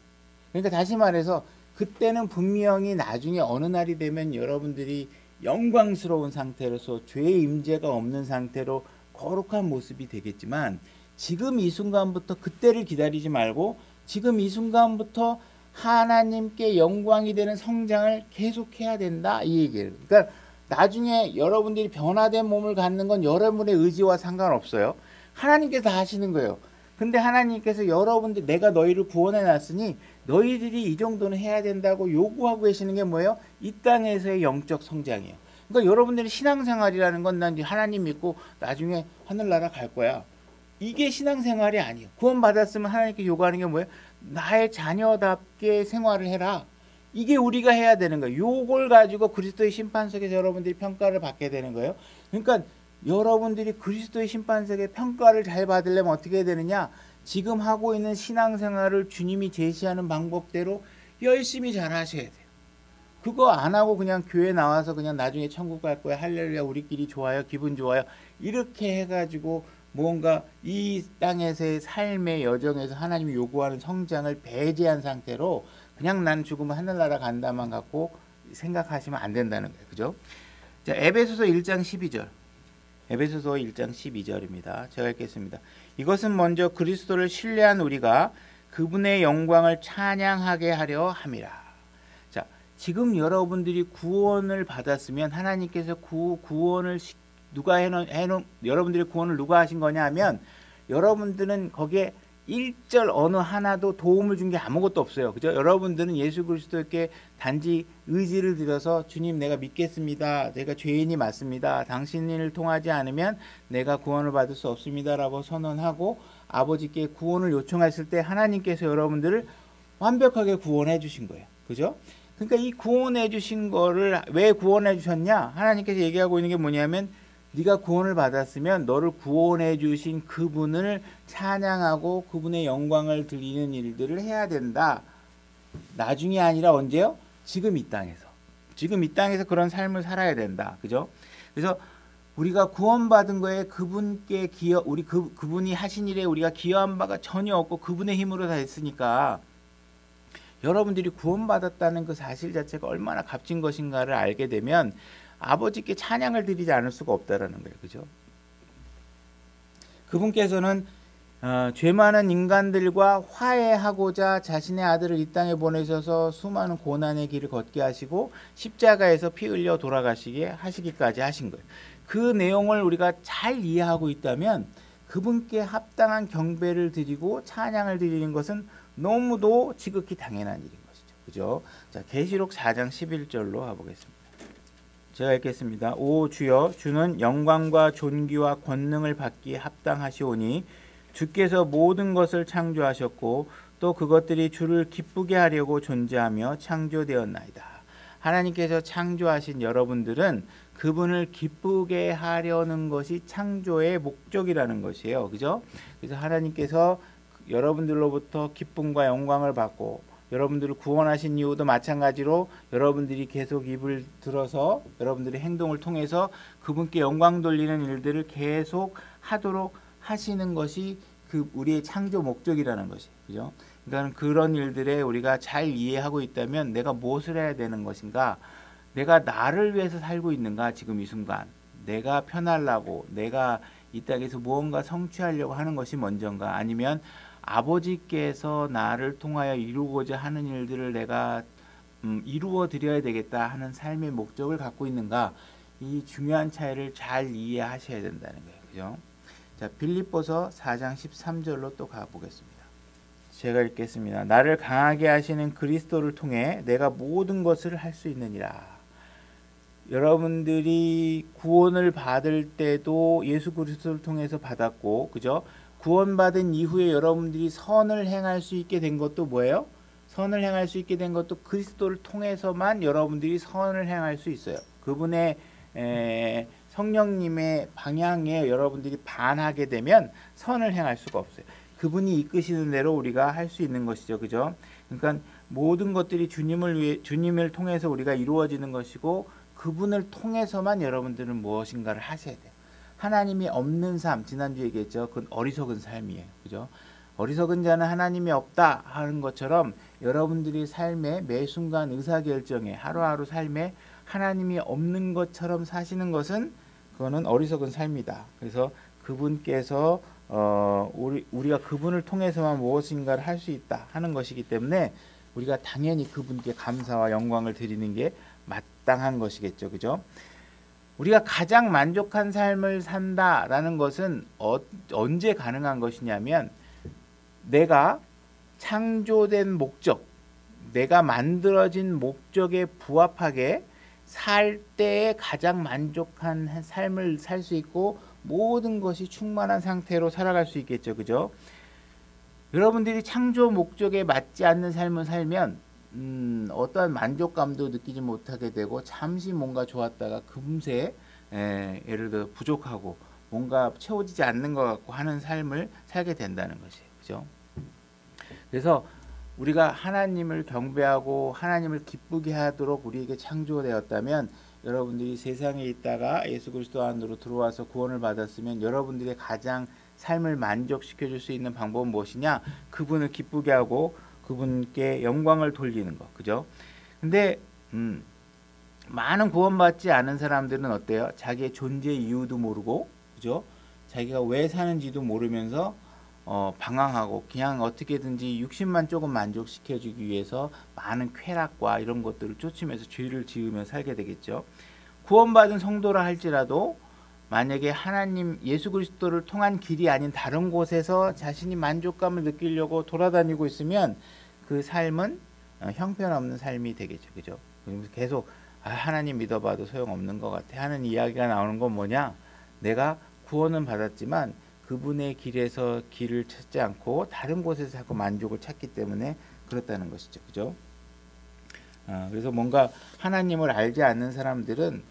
그러니까 다시 말해서 그때는 분명히 나중에 어느 날이 되면 여러분들이 영광스러운 상태로서 죄의 임재가 없는 상태로 거룩한 모습이 되겠지만, 지금 이 순간부터 그때를 기다리지 말고 지금 이 순간부터 하나님께 영광이 되는 성장을 계속해야 된다, 이 얘기예요. 그러니까 나중에 여러분들이 변화된 몸을 갖는 건 여러분의 의지와 상관없어요. 하나님께서 다 하시는 거예요. 근데 하나님께서 여러분들, 내가 너희를 구원해 놨으니 너희들이 이 정도는 해야 된다고 요구하고 계시는 게 뭐예요? 이 땅에서의 영적 성장이에요. 그러니까 여러분들이 신앙생활이라는 건, 난 하나님 믿고 나중에 하늘나라 갈 거야, 이게 신앙생활이 아니에요. 구원받았으면 하나님께 요구하는 게 뭐예요? 나의 자녀답게 생활을 해라. 이게 우리가 해야 되는 거예요. 요걸 가지고 그리스도의 심판석에서 여러분들이 평가를 받게 되는 거예요. 그러니까 여러분들이 그리스도의 심판석에 평가를 잘 받으려면 어떻게 해야 되느냐? 지금 하고 있는 신앙생활을 주님이 제시하는 방법대로 열심히 잘 하셔야 돼요. 그거 안 하고 그냥 교회 나와서 그냥 나중에 천국 갈 거야, 할렐루야, 우리끼리 좋아요, 기분 좋아요, 이렇게 해가지고 뭔가 이 땅에서의 삶의 여정에서 하나님이 요구하는 성장을 배제한 상태로 그냥 난 죽으면 하늘나라 간다만 갖고 생각하시면 안 된다는 거예요. 그죠? 자, 에베소서 1장 12절. 에베소서 1장 12절입니다. 제가 읽겠습니다. 이것은 먼저 그리스도를 신뢰한 우리가 그분의 영광을 찬양하게 하려 함이라. 자, 지금 여러분들이 구원을 받았으면 하나님께서 구원을 여러분들의 구원을 누가 하신 거냐 하면, 여러분들은 거기에 1절 어느 하나도 도움을 준 게 아무것도 없어요. 그죠? 여러분들은 예수 그리스도께 단지 의지를 들여서, 주님 내가 믿겠습니다, 내가 죄인이 맞습니다, 당신을 통하지 않으면 내가 구원을 받을 수 없습니다 라고 선언하고 아버지께 구원을 요청했을 때 하나님께서 여러분들을 완벽하게 구원해 주신 거예요. 그죠? 그러니까 이 구원해 주신 거를 왜 구원해 주셨냐? 하나님께서 얘기하고 있는 게 뭐냐면, 네가 구원을 받았으면 너를 구원해 주신 그분을 찬양하고 그분의 영광을 드리는 일들을 해야 된다. 나중이 아니라 언제요? 지금 이 땅에서. 지금 이 땅에서 그런 삶을 살아야 된다. 그죠? 그래서 우리가 구원받은 거에 그분께 그분이 하신 일에 우리가 기여한 바가 전혀 없고 그분의 힘으로 다 했으니까, 여러분들이 구원받았다는 그 사실 자체가 얼마나 값진 것인가를 알게 되면 아버지께 찬양을 드리지 않을 수가 없다라는 거예요. 그죠? 그분께서는 죄 많은 인간들과 화해하고자 자신의 아들을 이 땅에 보내셔서 수많은 고난의 길을 걷게 하시고 십자가에서 피 흘려 돌아가시게 하시기까지 하신 거예요. 그 내용을 우리가 잘 이해하고 있다면 그분께 합당한 경배를 드리고 찬양을 드리는 것은 너무도 지극히 당연한 일인 것이죠. 그죠? 자, 계시록 4장 11절로 가보겠습니다. 제가 읽겠습니다. 오 주여, 주는 영광과 존귀와 권능을 받기에 합당하시오니 주께서 모든 것을 창조하셨고 또 그것들이 주를 기쁘게 하려고 존재하며 창조되었나이다. 하나님께서 창조하신 여러분들은 그분을 기쁘게 하려는 것이 창조의 목적이라는 것이에요. 그죠? 그래서 하나님께서 여러분들로부터 기쁨과 영광을 받고 여러분들을 구원하신 이유도 마찬가지로 여러분들이 계속 입을 들어서 여러분들의 행동을 통해서 그분께 영광 돌리는 일들을 계속 하도록 하시는 것이 그 우리의 창조 목적이라는 것이, 그죠? 그러니까 그런 일들에 우리가 잘 이해하고 있다면 내가 무엇을 해야 되는 것인가? 내가 나를 위해서 살고 있는가? 지금 이 순간 내가 편하려고, 내가 이 땅에서 무언가 성취하려고 하는 것이 먼저인가? 아니면 아버지께서 나를 통하여 이루고자 하는 일들을 내가 이루어 드려야 되겠다 하는 삶의 목적을 갖고 있는가? 이 중요한 차이를 잘 이해하셔야 된다는 거예요. 그죠? 자, 빌립보서 4장 13절로 또 가보겠습니다. 제가 읽겠습니다. 나를 강하게 하시는 그리스도를 통해 내가 모든 것을 할 수 있느니라. 여러분들이 구원을 받을 때도 예수 그리스도를 통해서 받았고, 그죠? 구원받은 이후에 여러분들이 선을 행할 수 있게 된 것도 뭐예요? 선을 행할 수 있게 된 것도 그리스도를 통해서만 여러분들이 선을 행할 수 있어요. 그분의 성령님의 방향에 여러분들이 반하게 되면 선을 행할 수가 없어요. 그분이 이끄시는 대로 우리가 할 수 있는 것이죠. 그죠? 그러니까 모든 것들이 주님을 통해서 우리가 이루어지는 것이고 그분을 통해서만 여러분들은 무엇인가를 하셔야 돼요. 하나님이 없는 삶, 지난주에 얘기했죠. 그건 어리석은 삶이에요. 그죠? 어리석은 자는 하나님이 없다 하는 것처럼 여러분들이 삶의 매 순간 의사결정에 하루하루 삶에 하나님이 없는 것처럼 사시는 것은 그거는 어리석은 삶이다. 그래서 그분께서 우리가 그분을 통해서만 무엇인가를 할 수 있다 하는 것이기 때문에 우리가 당연히 그분께 감사와 영광을 드리는 게 마땅한 것이겠죠. 그죠? 우리가 가장 만족한 삶을 산다라는 것은 언제 가능한 것이냐면 내가 창조된 목적, 내가 만들어진 목적에 부합하게 살 때에 가장 만족한 삶을 살 수 있고 모든 것이 충만한 상태로 살아갈 수 있겠죠. 그죠? 여러분들이 창조 목적에 맞지 않는 삶을 살면 어떠한 만족감도 느끼지 못하게 되고 잠시 뭔가 좋았다가 금세 예를 들어 부족하고 뭔가 채워지지 않는 것 같고 하는 삶을 살게 된다는 것이에요. 그죠? 그래서 우리가 하나님을 경배하고 하나님을 기쁘게 하도록 우리에게 창조되었다면 여러분들이 세상에 있다가 예수 그리스도 안으로 들어와서 구원을 받았으면 여러분들의 가장 삶을 만족시켜 줄 수 있는 방법은 무엇이냐? 그분을 기쁘게 하고 그분께 영광을 돌리는 것. 그죠? 근데 많은 구원받지 않은 사람들은 어때요? 자기의 존재 이유도 모르고, 그죠? 자기가 왜 사는지도 모르면서 방황하고 그냥 어떻게든지 육신만 조금 만족시켜주기 위해서 많은 쾌락과 이런 것들을 쫓으면서 죄를 지으며 살게 되겠죠. 구원받은 성도라 할지라도 만약에 하나님 예수 그리스도를 통한 길이 아닌 다른 곳에서 자신이 만족감을 느끼려고 돌아다니고 있으면 그 삶은 형편없는 삶이 되겠죠. 그죠? 계속 하나님 믿어봐도 소용없는 것 같아 하는 이야기가 나오는 건 뭐냐? 내가 구원은 받았지만 그분의 길에서 길을 찾지 않고 다른 곳에서 자꾸 만족을 찾기 때문에 그렇다는 것이죠. 그죠? 그래서 뭔가 하나님을 알지 않는 사람들은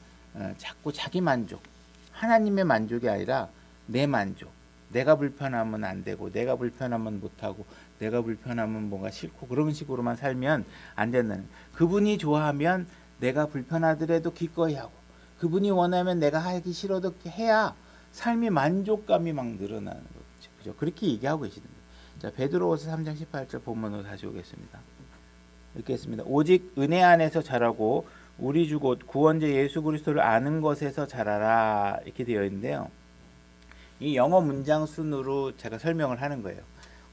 자꾸 자기 만족, 하나님의 만족이 아니라 내 만족, 내가 불편하면 안 되고 내가 불편하면 못하고 내가 불편하면 뭔가 싫고 그런 식으로만 살면 안 된다는, 그분이 좋아하면 내가 불편하더라도 기꺼이 하고 그분이 원하면 내가 하기 싫어도 해야 삶의 만족감이 막 늘어나는 거죠. 그죠? 그렇게 얘기하고 계시는 거예요. 자, 베드로후서 3장 18절 본문으로 다시 오겠습니다. 읽겠습니다. 오직 은혜 안에서 자라고 우리 주 곧 구원자 예수 그리스도를 아는 것에서 자라라 이렇게 되어 있는데요. 이 영어 문장 순으로 제가 설명을 하는 거예요.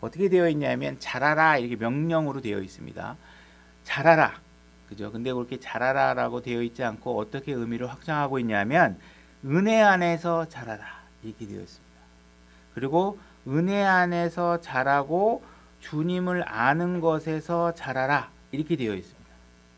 어떻게 되어 있냐면 자라라 이렇게 명령으로 되어 있습니다. 자라라. 그죠? 근데 그렇게 자라라라고 되어 있지 않고 어떻게 의미를 확장하고 있냐면 은혜 안에서 자라라 이렇게 되어 있습니다. 그리고 은혜 안에서 자라고 주님을 아는 것에서 자라라 이렇게 되어 있습니다.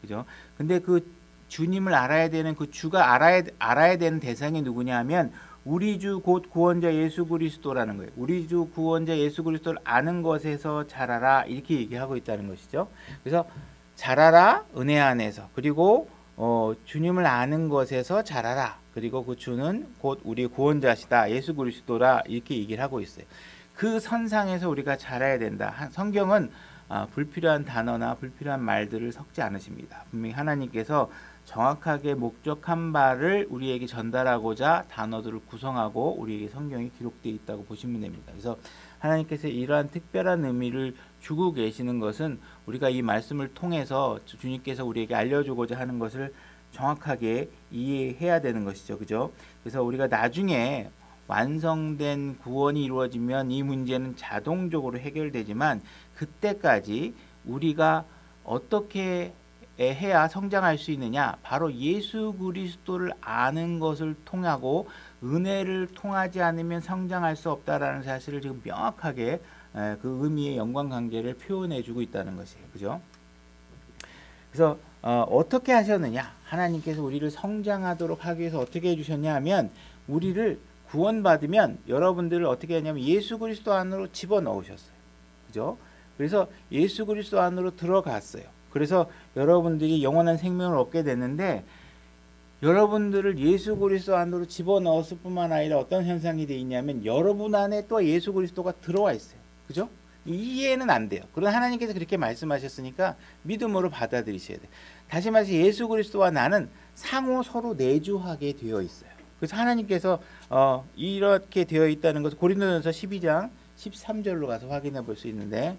그죠? 근데 그 주님을 알아야 되는 그 주가 알아야 되는 대상이 누구냐면 우리 주 곧 구원자 예수 그리스도라는 거예요. 우리 주 구원자 예수 그리스도를 아는 것에서 자라라 이렇게 얘기하고 있다는 것이죠. 그래서 자라라 은혜 안에서, 그리고 주님을 아는 것에서 자라라. 그리고 그 주는 곧 우리의 구원자시다. 예수 그리스도라. 이렇게 얘기를 하고 있어요. 그 선상에서 우리가 자라야 된다. 성경은 불필요한 단어나 불필요한 말들을 섞지 않으십니다. 분명히 하나님께서 정확하게 목적한 바를 우리에게 전달하고자 단어들을 구성하고 우리에게 성경이 기록되어 있다고 보시면 됩니다. 그래서 하나님께서 이러한 특별한 의미를 주고 계시는 것은 우리가 이 말씀을 통해서 주님께서 우리에게 알려주고자 하는 것을 정확하게 이해해야 되는 것이죠. 그죠? 그래서 우리가 나중에 완성된 구원이 이루어지면 이 문제는 자동적으로 해결되지만 그때까지 우리가 어떻게 해야 성장할 수 있느냐? 바로 예수 그리스도를 아는 것을 통하고 은혜를 통하지 않으면 성장할 수 없다라는 사실을 지금 명확하게 그 의미의 연관관계를 표현해 주고 있다는 것이에요. 그죠? 그래서 어떻게 하셨느냐? 하나님께서 우리를 성장하도록 하기 위해서 어떻게 해주셨냐 하면 우리를 구원받으면 여러분들을 어떻게 하냐면 예수 그리스도 안으로 집어넣으셨어요. 그죠? 그래서 예수 그리스도 안으로 들어갔어요. 그래서 여러분들이 영원한 생명을 얻게 됐는데 여러분들을 예수 그리스도 안으로 집어넣었을 뿐만 아니라 어떤 현상이 되어 있냐면 여러분 안에 또 예수 그리스도가 들어와 있어요. 그죠? 이해는 안 돼요. 그러나 하나님께서 그렇게 말씀하셨으니까 믿음으로 받아들이셔야 돼요. 다시 말해서 예수 그리스도와 나는 상호 서로 내주하게 되어 있어요. 그래서 하나님께서 이렇게 되어 있다는 것을 고린도전서 12장 13절로 가서 확인해 볼 수 있는데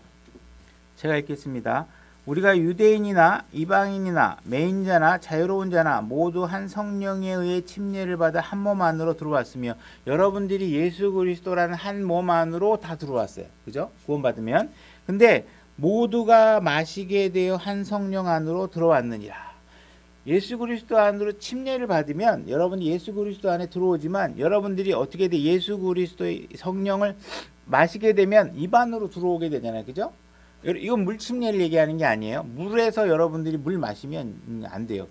제가 읽겠습니다. 우리가 유대인이나 이방인이나 매인자나 자유로운 자나 모두 한 성령에 의해 침례를 받아 한 몸 안으로 들어왔으며 여러분들이 예수 그리스도라는 한 몸 안으로 다 들어왔어요. 그죠? 구원받으면. 근데 모두가 마시게 되어 한 성령 안으로 들어왔느니라. 예수 그리스도 안으로 침례를 받으면 여러분이 예수 그리스도 안에 들어오지만 여러분들이 어떻게 돼? 예수 그리스도의 성령을 마시게 되면 입 안으로 들어오게 되잖아요. 그죠? 이건 물 침례를 얘기하는 게 아니에요. 물에서 여러분들이 물 마시면 안 돼요.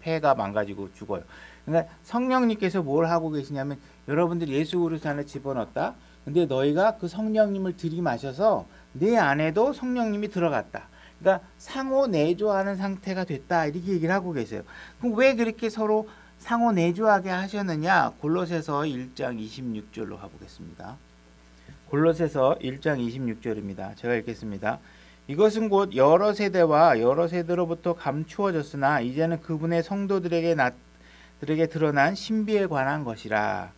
폐가 망가지고 죽어요. 그러니까 성령님께서 뭘 하고 계시냐면 여러분들이 예수 그리스도 안에 집어넣었다. 근데 너희가 그 성령님을 들이마셔서 내 안에도 성령님이 들어갔다. 그러니까 상호 내조하는 상태가 됐다. 이렇게 얘기를 하고 계세요. 그럼 왜 그렇게 서로 상호 내조하게 하셨느냐? 골로새서 1장 26절로 가보겠습니다. 골로새서 1장 26절입니다. 제가 읽겠습니다. 이것은 곧 여러 세대와 여러 세대로부터 감추어졌으나 이제는 그분의 성도들에게 드러난 신비에 관한 것이라.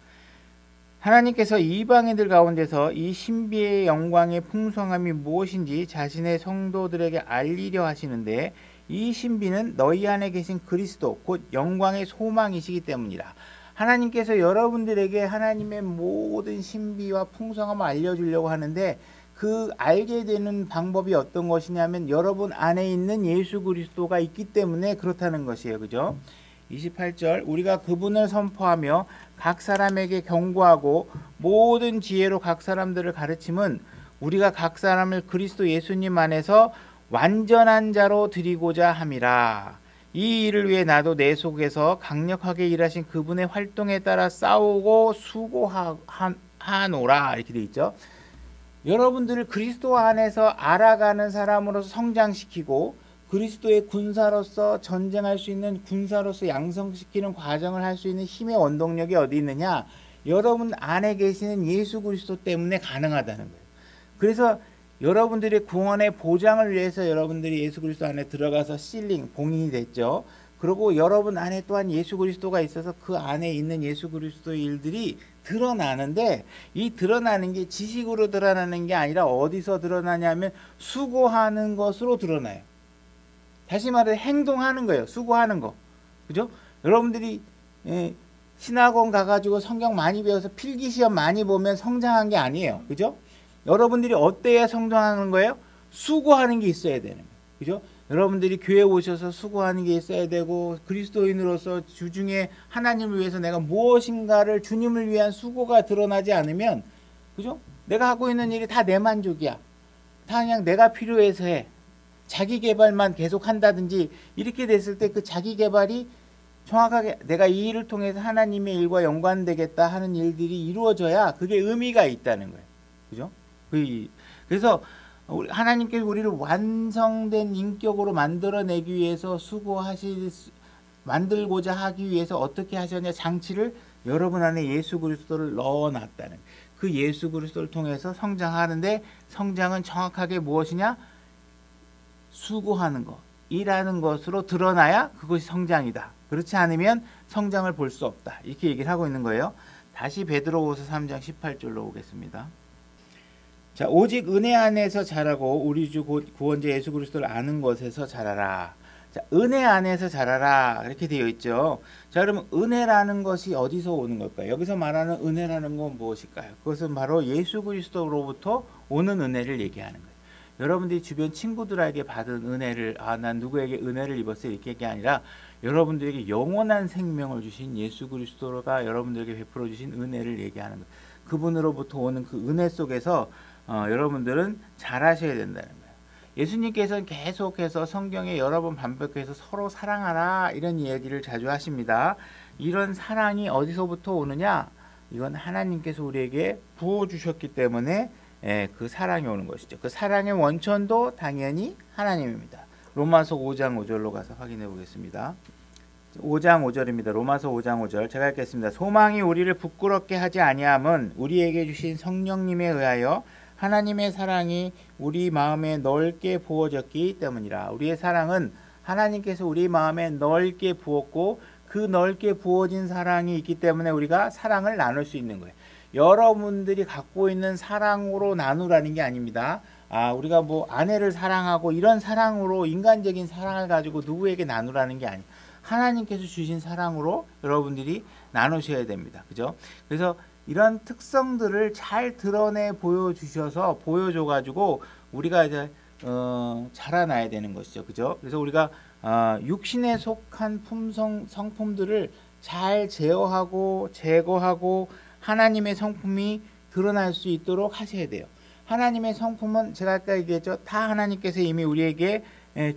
하나님께서 이방인들 가운데서 이 신비의 영광의 풍성함이 무엇인지 자신의 성도들에게 알리려 하시는데 이 신비는 너희 안에 계신 그리스도 곧 영광의 소망이시기 때문이라. 하나님께서 여러분들에게 하나님의 모든 신비와 풍성함을 알려주려고 하는데 그 알게 되는 방법이 어떤 것이냐면 여러분 안에 있는 예수 그리스도가 있기 때문에 그렇다는 것이에요. 그죠? 28절 우리가 그분을 선포하며 각 사람에게 경고하고 모든 지혜로 각 사람들을 가르침은 우리가 각 사람을 그리스도 예수님 안에서 완전한 자로 드리고자 함이라. 이 일을 위해 나도 내 속에서 강력하게 일하신 그분의 활동에 따라 싸우고 수고하노라. 이렇게 돼 있죠. 여러분들을 그리스도 안에서 알아가는 사람으로서 성장시키고 그리스도의 군사로서 전쟁할 수 있는 군사로서 양성시키는 과정을 할 수 있는 힘의 원동력이 어디 있느냐? 여러분 안에 계시는 예수 그리스도 때문에 가능하다는 거예요. 그래서 여러분들의 구원의 보장을 위해서 여러분들이 예수 그리스도 안에 들어가서 실링, 봉인이 됐죠. 그리고 여러분 안에 또한 예수 그리스도가 있어서 그 안에 있는 예수 그리스도의 일들이 드러나는데 이 드러나는 게 지식으로 드러나는 게 아니라 어디서 드러나냐면 수고하는 것으로 드러나요. 다시 말해 행동하는 거예요. 수고하는 거. 그죠? 여러분들이 신학원 가가지고 성경 많이 배워서 필기시험 많이 보면 성장한 게 아니에요. 그죠? 여러분들이 어때야 성장하는 거예요? 수고하는 게 있어야 되는 거예요. 그죠? 여러분들이 교회 오셔서 수고하는 게 있어야 되고 그리스도인으로서 주중에 하나님을 위해서 내가 무엇인가를 주님을 위한 수고가 드러나지 않으면 그죠? 내가 하고 있는 일이 다 내 만족이야. 다 그냥 내가 필요해서 해. 자기 개발만 계속 한다든지 이렇게 됐을 때 그 자기 개발이 정확하게 내가 이 일을 통해서 하나님의 일과 연관되겠다 하는 일들이 이루어져야 그게 의미가 있다는 거예요. 그죠? 그래서 하나님께서 우리를 완성된 인격으로 만들어내기 위해서 수고하실 만들고자 하기 위해서 어떻게 하셨냐? 장치를 여러분 안에 예수 그리스도를 넣어놨다는, 그 예수 그리스도를 통해서 성장하는데, 성장은 정확하게 무엇이냐? 수고하는 것, 일하는 것으로 드러나야 그것이 성장이다. 그렇지 않으면 성장을 볼 수 없다. 이렇게 얘기를 하고 있는 거예요. 다시 베드로후서 3장 18절로 오겠습니다. 자, 오직 은혜 안에서 자라고 우리 주 구원자 예수 그리스도를 아는 것에서 자라라. 자, 은혜 안에서 자라라 이렇게 되어 있죠. 자, 그러면 은혜라는 것이 어디서 오는 걸까요? 여기서 말하는 은혜라는 건 무엇일까요? 그것은 바로 예수 그리스도로부터 오는 은혜를 얘기하는 거예요. 여러분들이 주변 친구들에게 받은 은혜를, 난 누구에게 은혜를 입었어요 이렇게 얘기 아니라, 여러분들에게 영원한 생명을 주신 예수 그리스도가 여러분들에게 베풀어 주신 은혜를 얘기하는 거예요. 그분으로부터 오는 그 은혜 속에서 여러분들은 잘하셔야 된다는 거예요. 예수님께서는 계속해서 성경에 여러 번 반복해서 서로 사랑하라 이런 이야기를 자주 하십니다. 이런 사랑이 어디서부터 오느냐? 이건 하나님께서 우리에게 부어주셨기 때문에 그 사랑이 오는 것이죠. 그 사랑의 원천도 당연히 하나님입니다. 로마서 5장 5절로 가서 확인해 보겠습니다. 5장 5절입니다. 로마서 5장 5절 제가 읽겠습니다. 소망이 우리를 부끄럽게 하지 아니함은 우리에게 주신 성령님에 의하여 하나님의 사랑이 우리 마음에 넓게 부어졌기 때문이라. 우리의 사랑은 하나님께서 우리 마음에 넓게 부었고, 그 넓게 부어진 사랑이 있기 때문에 우리가 사랑을 나눌 수 있는 거예요. 여러분들이 갖고 있는 사랑으로 나누라는 게 아닙니다. 우리가 뭐 아내를 사랑하고 이런 사랑으로, 인간적인 사랑을 가지고 누구에게 나누라는 게 아니에요. 하나님께서 주신 사랑으로 여러분들이 나누셔야 됩니다. 그죠? 그래서 이런 특성들을 잘 드러내 보여줘가지고 우리가 이제 자라나야 되는 것이죠. 그죠? 그래서 우리가 육신에 속한 성품들을 잘 제어하고 제거하고 하나님의 성품이 드러날 수 있도록 하셔야 돼요. 하나님의 성품은 제가 아까 얘기했죠. 다 하나님께서 이미 우리에게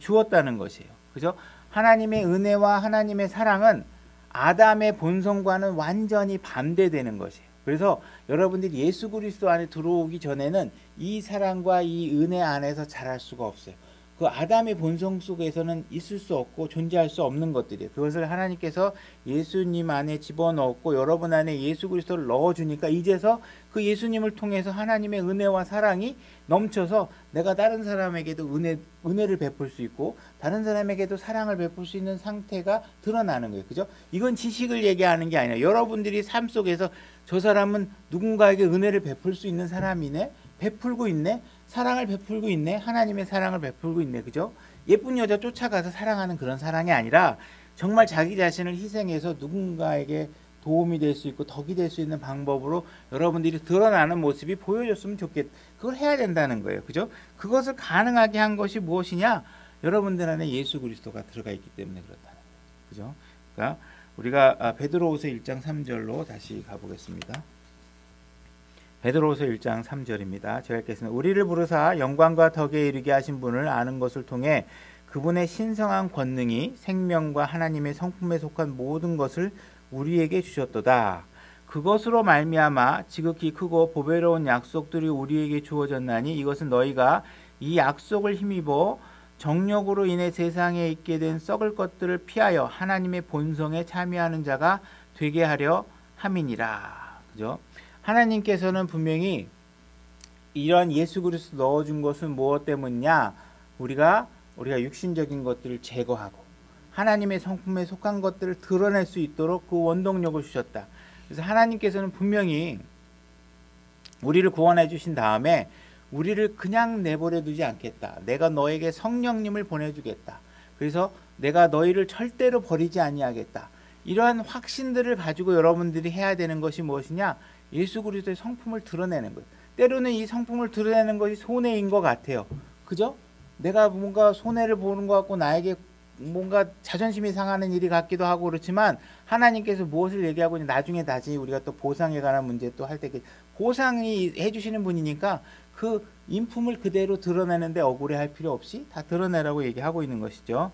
주었다는 것이에요. 그죠? 하나님의 은혜와 하나님의 사랑은 아담의 본성과는 완전히 반대되는 것이에요. 그래서 여러분들이 예수 그리스도 안에 들어오기 전에는 이 사랑과 이 은혜 안에서 자랄 수가 없어요. 그 아담의 본성 속에서는 있을 수 없고 존재할 수 없는 것들이에요. 그것을 하나님께서 예수님 안에 집어넣었고 여러분 안에 예수 그리스도를 넣어주니까 이제서 그 예수님을 통해서 하나님의 은혜와 사랑이 넘쳐서 내가 다른 사람에게도 은혜를 베풀 수 있고 다른 사람에게도 사랑을 베풀 수 있는 상태가 드러나는 거예요. 그죠? 이건 지식을 얘기하는 게 아니라 여러분들이 삶 속에서 저 사람은 누군가에게 은혜를 베풀 수 있는 사람이네, 베풀고 있네, 사랑을 베풀고 있네, 하나님의 사랑을 베풀고 있네. 그죠? 예쁜 여자 쫓아가서 사랑하는 그런 사랑이 아니라 정말 자기 자신을 희생해서 누군가에게 도움이 될 수 있고 덕이 될 수 있는 방법으로 여러분들이 드러나는 모습이 보여줬으면 좋겠다. 그걸 해야 된다는 거예요. 그죠? 그것을 가능하게 한 것이 무엇이냐? 여러분들 안에 예수 그리스도가 들어가 있기 때문에 그렇다는 거예요. 그죠? 그러니까 우리가 베드로후서 1장 3절로 다시 가보겠습니다. 베드로후서 1장 3절입니다. 제가 읽겠습니다. 우리를 부르사 영광과 덕에 이르게 하신 분을 아는 것을 통해 그분의 신성한 권능이 생명과 하나님의 성품에 속한 모든 것을 우리에게 주셨도다. 그것으로 말미암아 지극히 크고 보배로운 약속들이 우리에게 주어졌나니 이것은 너희가 이 약속을 힘입어 정욕으로 인해 세상에 있게 된 썩을 것들을 피하여 하나님의 본성에 참여하는 자가 되게 하려 함이니라. 그죠? 하나님께서는 분명히 이런 예수 그리스도 넣어준 것은 무엇 때문이냐? 우리가 육신적인 것들을 제거하고 하나님의 성품에 속한 것들을 드러낼 수 있도록 그 원동력을 주셨다. 그래서 하나님께서는 분명히 우리를 구원해 주신 다음에 우리를 그냥 내버려 두지 않겠다. 내가 너에게 성령님을 보내주겠다. 그래서 내가 너희를 절대로 버리지 아니하겠다. 이러한 확신들을 가지고 여러분들이 해야 되는 것이 무엇이냐? 예수 그리스도의 성품을 드러내는 거예요. 때로는 이 성품을 드러내는 것이 손해인 것 같아요. 그죠? 내가 뭔가 손해를 보는 것 같고 나에게 뭔가 자존심이 상하는 일이 같기도 하고 그렇지만 하나님께서 무엇을 얘기하고 있는지 나중에 다시 우리가 또 보상에 관한 문제 또 할 때 보상이 해주시는 분이니까 그 인품을 그대로 드러내는데 억울해할 필요 없이 다 드러내라고 얘기하고 있는 것이죠.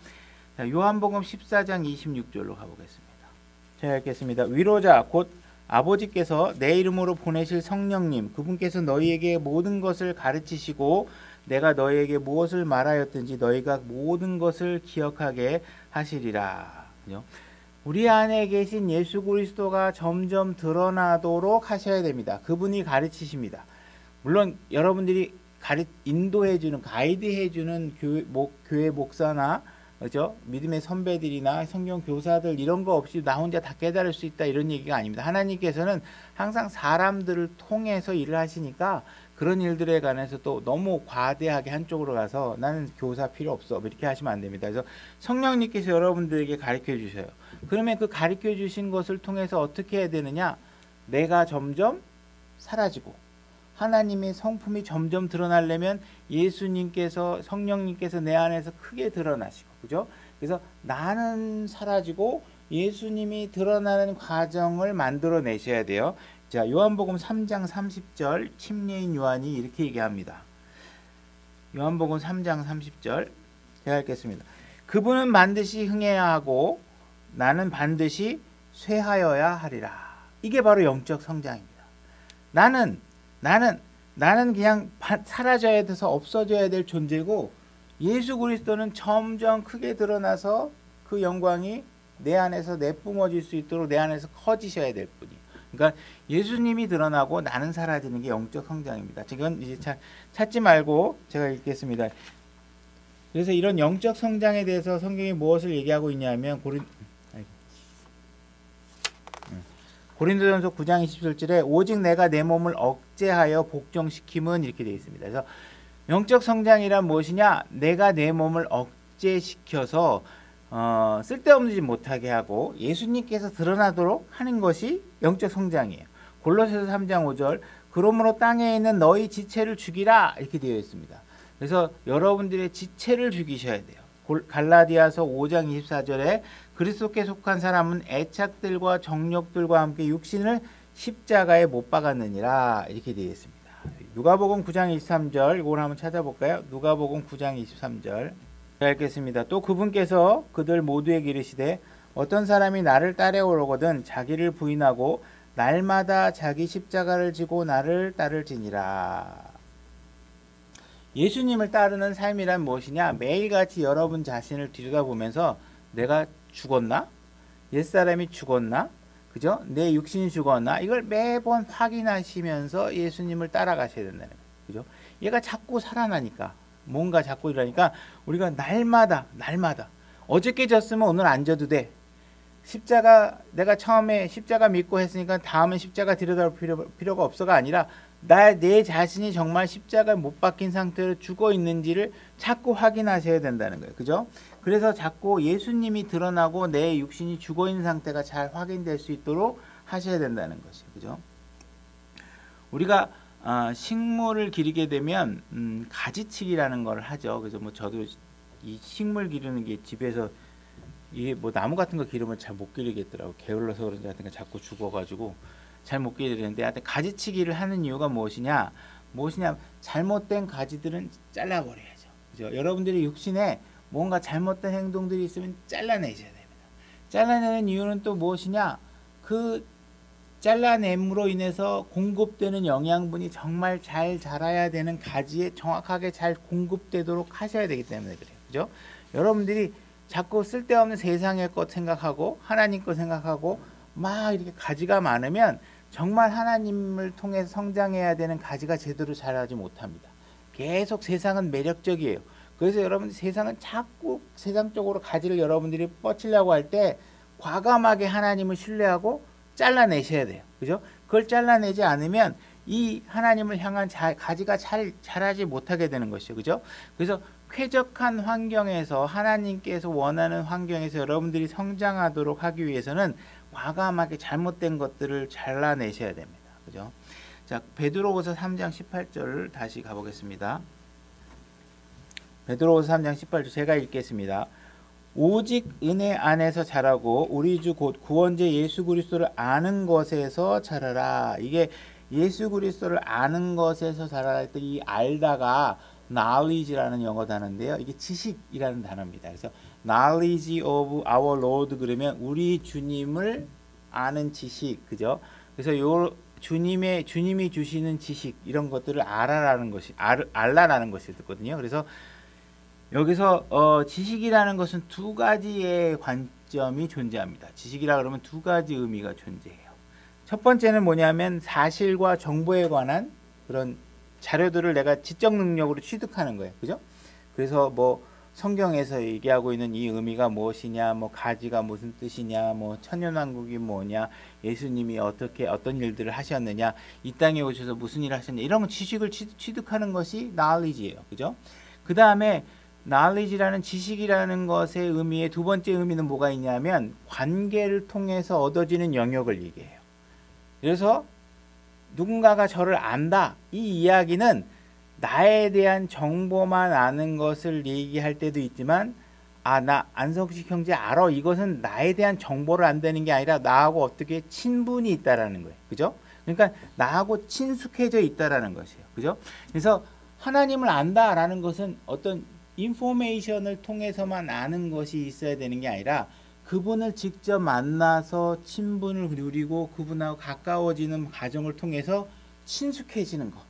자, 요한복음 14장 26절로 가보겠습니다. 제가 읽겠습니다. 위로자 곧 아버지께서 내 이름으로 보내실 성령님 그분께서 너희에게 모든 것을 가르치시고 내가 너희에게 무엇을 말하였든지 너희가 모든 것을 기억하게 하시리라. 그죠? 우리 안에 계신 예수 그리스도가 점점 드러나도록 하셔야 됩니다. 그분이 가르치십니다. 물론 여러분들이 인도해주는, 가이드해주는 교회 목사나, 그죠? 믿음의 선배들이나 성경 교사들 이런 거 없이 나 혼자 다 깨달을 수 있다 이런 얘기가 아닙니다. 하나님께서는 항상 사람들을 통해서 일을 하시니까 그런 일들에 관해서 또 너무 과대하게 한쪽으로 가서 나는 교사 필요 없어 이렇게 하시면 안 됩니다. 그래서 성령님께서 여러분들에게 가르쳐 주셔요. 그러면 그 가르쳐 주신 것을 통해서 어떻게 해야 되느냐? 내가 점점 사라지고 하나님의 성품이 점점 드러나려면 예수님께서, 성령님께서 내 안에서 크게 드러나시고, 그죠? 그래서 나는 사라지고 예수님이 드러나는 과정을 만들어 내셔야 돼요. 자, 요한복음 3장 30절 침례인 요한이 이렇게 얘기합니다. 요한복음 3장 30절 제가 읽겠습니다. 그분은 반드시 흥해야 하고 나는 반드시 쇠하여야 하리라. 이게 바로 영적 성장입니다. 나는 그냥 사라져야 돼서 없어져야 될 존재고 예수 그리스도는 점점 크게 드러나서 그 영광이 내 안에서 내뿜어질 수 있도록 내 안에서 커지셔야 될 뿐이에요. 그러니까 예수님이 드러나고 나는 사라지는 게 영적 성장입니다. 지금 이제 찾지 말고 제가 읽겠습니다. 그래서 이런 영적 성장에 대해서 성경이 무엇을 얘기하고 있냐면 고린도전서 9장 27절에 오직 내가 내 몸을 억제하여 복종시킴은 이렇게 되어 있습니다. 그래서 영적 성장이란 무엇이냐? 내가 내 몸을 억제시켜서 쓸데없는 짓 못하게 하고 예수님께서 드러나도록 하는 것이 영적 성장이에요. 골로새서 3장 5절 그러므로 땅에 있는 너희 지체를 죽이라 이렇게 되어 있습니다. 그래서 여러분들의 지체를 죽이셔야 돼요. 갈라디아서 5장 24절에 그리스도께 속한 사람은 애착들과 정욕들과 함께 육신을 십자가에 못 박았느니라 이렇게 되어 있습니다. 누가복음 9장 23절 이걸 한번 찾아볼까요? 누가복음 9장 23절 제가 읽겠습니다. 또 그분께서 그들 모두에게 이르시되 어떤 사람이 나를 따라오려거든 자기를 부인하고 날마다 자기 십자가를 지고 나를 따를지니라. 예수님을 따르는 삶이란 무엇이냐? 매일같이 여러분 자신을 들여다보면서 내가 죽었나? 옛사람이 죽었나? 그죠? 내 육신이 죽었나? 이걸 매번 확인하시면서 예수님을 따라가셔야 된다는 거예요. 그죠? 얘가 자꾸 살아나니까 뭔가 자꾸 일어나니까 우리가 날마다 어저께 졌으면 오늘 안 져도 돼. 십자가 내가 처음에 십자가 믿고 했으니까 다음은 십자가 들여다볼 필요가 없어가 아니라 내 자신이 정말 십자가에 못 박힌 상태로 죽어 있는지를 자꾸 확인하셔야 된다는 거예요. 그죠? 그래서 자꾸 예수님이 드러나고 내 육신이 죽어 있는 상태가 잘 확인될 수 있도록 하셔야 된다는 것이에요. 그죠? 우리가 식물을 기르게 되면 가지치기라는 걸 하죠. 그래서 뭐 저도 이 식물 기르는 게 집에서 이게 뭐 나무 같은 거 기르면 잘 못 기르겠더라고. 게을러서 그런지 하여튼 자꾸 죽어가지고 잘 못 기르는데 하여튼 가지치기를 하는 이유가 무엇이냐? 잘못된 가지들은 잘라버려야죠. 그죠? 여러분들이 육신에 뭔가 잘못된 행동들이 있으면 잘라내셔야 됩니다. 잘라내는 이유는 또 무엇이냐? 그 잘라냄으로 인해서 공급되는 영양분이 정말 잘 자라야 되는 가지에 정확하게 잘 공급되도록 하셔야 되기 때문에 그래요. 그죠? 여러분들이 자꾸 쓸데없는 세상의 것 생각하고 하나님 것 생각하고 막 이렇게 가지가 많으면 정말 하나님을 통해서 성장해야 되는 가지가 제대로 자라지 못합니다. 계속 세상은 매력적이에요. 그래서 여러분 세상은 자꾸 세상적으로 가지를 여러분들이 뻗치려고 할 때 과감하게 하나님을 신뢰하고 잘라내셔야 돼요. 그죠? 그걸 잘라내지 않으면 이 하나님을 향한 가지가 잘 자라지 못하게 되는 것이죠. 그죠? 그래서 쾌적한 환경에서 하나님께서 원하는 환경에서 여러분들이 성장하도록 하기 위해서는 과감하게 잘못된 것들을 잘라내셔야 됩니다. 그죠? 자, 베드로후서 3장 18절을 다시 가보겠습니다. 베드로후서 3장 18절 제가 읽겠습니다. 오직 은혜 안에서 자라고 우리 주 곧 구원자 예수 그리스도를 아는 것에서 자라라. 이게 예수 그리스도를 아는 것에서 자라라 했더니 이 알다가 knowledge라는 영어 단어인데요. 이게 지식이라는 단어입니다. 그래서 knowledge of our Lord 그러면 우리 주님을 아는 지식, 그죠? 그래서 요 주님이 주시는 지식 이런 것들을 알아라는 것이 알라라는 것이 있거든요. 그래서 여기서 지식이라는 것은 두 가지의 이점이 존재합니다. 지식이라 그러면 두 가지 의미가 존재해요. 첫 번째는 뭐냐면 사실과 정보에 관한 그런 자료들을 내가 지적 능력으로 취득하는 거예요. 그죠? 그래서 뭐 성경에서 얘기하고 있는 이 의미가 무엇이냐, 뭐 가지가 무슨 뜻이냐, 뭐 천년왕국이 뭐냐, 예수님이 어떻게 어떤 일들을 하셨느냐, 이 땅에 오셔서 무슨 일을 하셨냐, 이런 지식을 취득하는 것이 knowledge예요. 그죠? 그 다음에 knowledge라는 지식이라는 것의 의미의 두 번째 의미는 뭐가 있냐면 관계를 통해서 얻어지는 영역을 얘기해요. 그래서 누군가가 저를 안다, 이 이야기는 나에 대한 정보만 아는 것을 얘기할 때도 있지만, 아, 나 안석식 형제 알아, 이것은 나에 대한 정보를 안다는 게 아니라 나하고 어떻게 친분이 있다라는 거예요. 그죠? 그러니까 나하고 친숙해져 있다라는 것이에요. 그죠? 그래서 하나님을 안다라는 것은 어떤 인포메이션을 통해서만 아는 것이 있어야 되는 게 아니라 그분을 직접 만나서 친분을 누리고 그분하고 가까워지는 과정을 통해서 친숙해지는 것,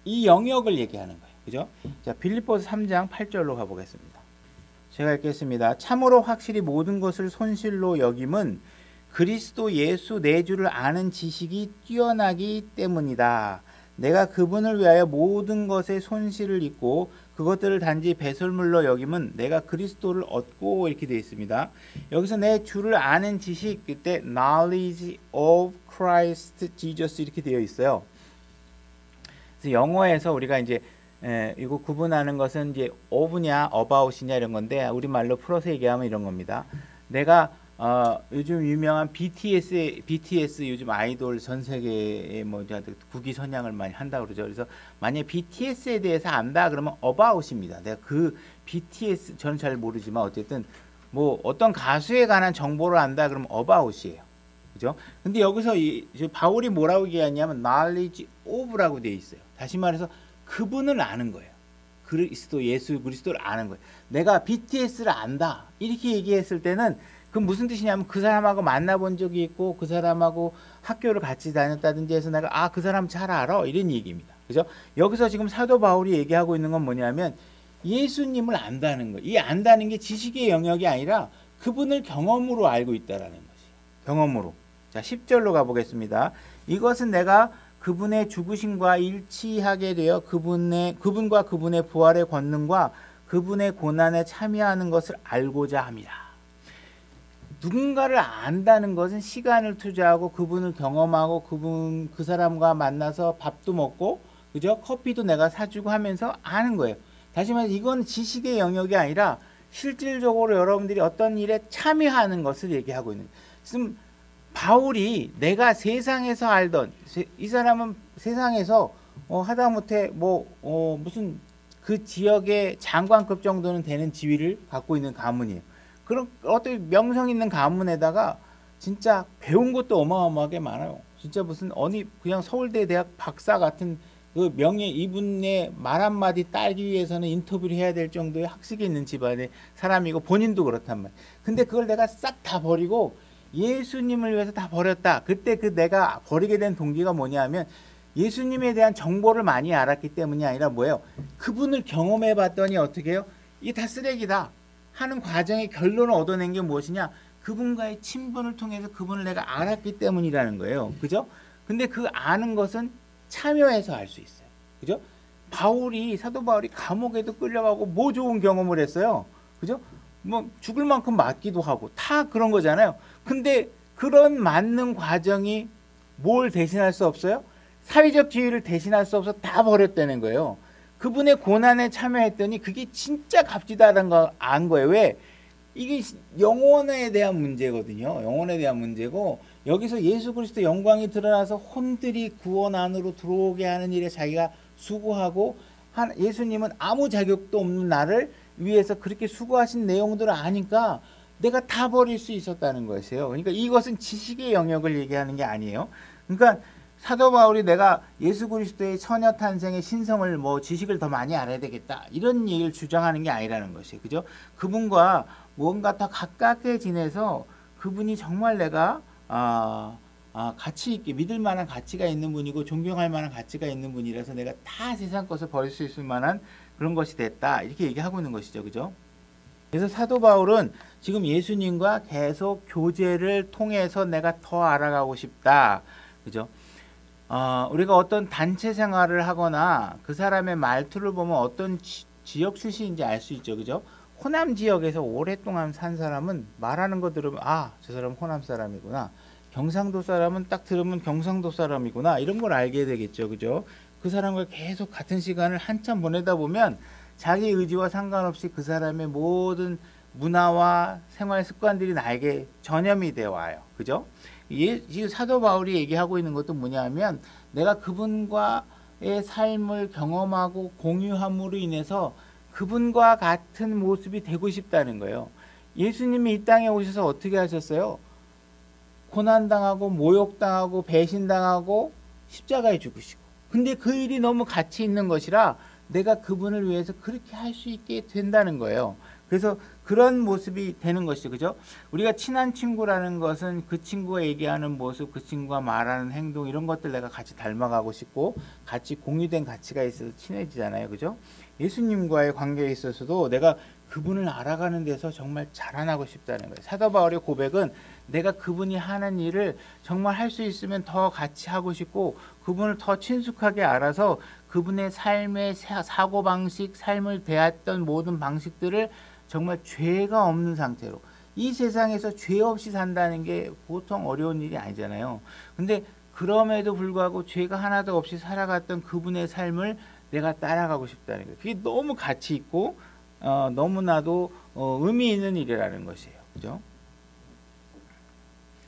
이 영역을 얘기하는 거예요. 그죠? 자, 빌립보서 3장 8절로 가보겠습니다. 제가 읽겠습니다. 참으로 확실히 모든 것을 손실로 여김은 그리스도 예수 내 주를 아는 지식이 뛰어나기 때문이다. 내가 그분을 위하여 모든 것에 손실을 입고 그것들을 단지 배설물로 여김은 내가 그리스도를 얻고, 이렇게 되어 있습니다. 여기서 내 주를 아는 지식, 그때 knowledge of Christ Jesus 이렇게 되어 있어요. 그래서 영어에서 우리가 이제 이거 구분하는 것은 이제 of냐 about이냐 이런 건데, 우리말로 풀어서 얘기하면 이런 겁니다. 내가 요즘 유명한 BTS 요즘 아이돌 전 세계에 뭐 국위 선양을 많이 한다 그러죠. 그래서 만약 BTS에 대해서 안다 그러면 about입니다. 내가 그 BTS 저는 잘 모르지만 어쨌든 뭐 어떤 가수에 관한 정보를 안다 그러면 about이에요. 그죠? 근데 여기서 바울이 뭐라고 얘기하냐면 knowledge of라고 되어 있어요. 다시 말해서 그분을 아는 거예요. 그리스도 예수 그리스도를 아는 거예요. 내가 BTS를 안다 이렇게 얘기했을 때는 그럼 무슨 뜻이냐면 그 사람하고 만나본 적이 있고 그 사람하고 학교를 같이 다녔다든지 해서 내가 그 사람 잘 알아 이런 얘기입니다. 그죠? 여기서 지금 사도 바울이 얘기하고 있는 건 뭐냐면 예수님을 안다는 거. 이 안다는 게 지식의 영역이 아니라 그분을 경험으로 알고 있다라는 것이에요. 경험으로. 자, 10절로 가보겠습니다. 이것은 내가 그분의 죽으심과 일치하게 되어 그분과 그분의 부활의 권능과 그분의 고난에 참여하는 것을 알고자 합니다. 누군가를 안다는 것은 시간을 투자하고 그분을 경험하고 그 사람과 만나서 밥도 먹고, 그죠? 커피도 내가 사주고 하면서 아는 거예요. 다시 말해서 이건 지식의 영역이 아니라 실질적으로 여러분들이 어떤 일에 참여하는 것을 얘기하고 있는 거예요. 지금 바울이 내가 세상에서 알던, 이 사람은 세상에서 하다못해 무슨 그 지역의 장관급 정도는 되는 지위를 갖고 있는 가문이에요. 그런 어떤 명성 있는 가문에다가 진짜 배운 것도 어마어마하게 많아요. 진짜 무슨 그냥 서울대 대학 박사 같은 그 명예, 이분의 말 한마디 딸기 위해서는 인터뷰를 해야 될 정도의 학식이 있는 집안의 사람이고 본인도 그렇단 말이에요. 근데 그걸 내가 싹 다 버리고 예수님을 위해서 다 버렸다. 그때 내가 버리게 된 동기가 뭐냐면 예수님에 대한 정보를 많이 알았기 때문이 아니라 뭐예요? 그분을 경험해 봤더니 어떻게 해요? 이게 다 쓰레기다 하는 과정의 결론을 얻어낸 게 무엇이냐? 그분과의 친분을 통해서 그분을 내가 알았기 때문이라는 거예요. 그죠? 근데 그 아는 것은 참여해서 알 수 있어요. 그죠? 사도 바울이 감옥에도 끌려가고 뭐 좋은 경험을 했어요. 그죠? 뭐 죽을 만큼 맞기도 하고 다 그런 거잖아요. 근데 그런 맞는 과정이 뭘 대신할 수 없어요? 사회적 지위를 대신할 수 없어 다 버렸다는 거예요. 그분의 고난에 참여했더니 그게 진짜 값지다라는 걸 안 거예요. 왜? 이게 영혼에 대한 문제거든요. 영혼에 대한 문제고, 여기서 예수 그리스도 영광이 드러나서 혼들이 구원 안으로 들어오게 하는 일에 자기가 수고하고, 예수님은 아무 자격도 없는 나를 위해서 그렇게 수고하신 내용들을 아니까 내가 다 버릴 수 있었다는 것이에요. 그러니까 이것은 지식의 영역을 얘기하는 게 아니에요. 그러니까 사도 바울이 내가 예수 그리스도의 처녀 탄생의 신성을 지식을 더 많이 알아야 되겠다 이런 얘기를 주장하는 게 아니라는 것이에요. 그죠? 그분과 뭔가 더 가깝게 지내서 그분이 정말 내가 가치 있게 믿을 만한 가치가 있는 분이고 존경할 만한 가치가 있는 분이라서 내가 다 세상 것을 버릴 수 있을 만한 그런 것이 됐다 이렇게 얘기하고 있는 것이죠. 그죠? 그래서 사도 바울은 지금 예수님과 계속 교제를 통해서 내가 더 알아가고 싶다. 그죠? 우리가 어떤 단체 생활을 하거나 그 사람의 말투를 보면 어떤 지역 출신인지 알 수 있죠. 그죠? 호남 지역에서 오랫동안 산 사람은 말하는 거 들으면 저 사람 호남 사람이구나. 경상도 사람은 딱 들으면 경상도 사람이구나. 이런 걸 알게 되겠죠. 그죠? 그 사람과 계속 같은 시간을 한참 보내다 보면 자기 의지와 상관없이 그 사람의 모든 문화와 생활 습관들이 나에게 전염이 되어 와요. 그죠? 지금 사도 바울이 얘기하고 있는 것도 뭐냐면 내가 그분과의 삶을 경험하고 공유함으로 인해서 그분과 같은 모습이 되고 싶다는 거예요. 예수님이 이 땅에 오셔서 어떻게 하셨어요? 고난당하고 모욕당하고 배신당하고 십자가에 죽으시고, 근데 그 일이 너무 가치 있는 것이라 내가 그분을 위해서 그렇게 할 수 있게 된다는 거예요. 그래서 그런 모습이 되는 것이죠. 그죠? 우리가 친한 친구라는 것은 그 친구가 얘기하는 모습, 그 친구가 말하는 행동, 이런 것들 내가 같이 닮아가고 싶고 같이 공유된 가치가 있어서 친해지잖아요. 그죠? 예수님과의 관계에 있어서도 내가 그분을 알아가는 데서 정말 자라나고 싶다는 거예요. 사도 바울의 고백은 내가 그분이 하는 일을 정말 할 수 있으면 더 같이 하고 싶고 그분을 더 친숙하게 알아서 그분의 삶의 사고방식, 삶을 대했던 모든 방식들을 정말 죄가 없는 상태로, 이 세상에서 죄 없이 산다는 게 보통 어려운 일이 아니잖아요. 근데 그럼에도 불구하고 죄가 하나도 없이 살아갔던 그분의 삶을 내가 따라가고 싶다는 거예요. 그게 너무 가치 있고 너무나도 의미 있는 일이라는 것이에요. 그죠?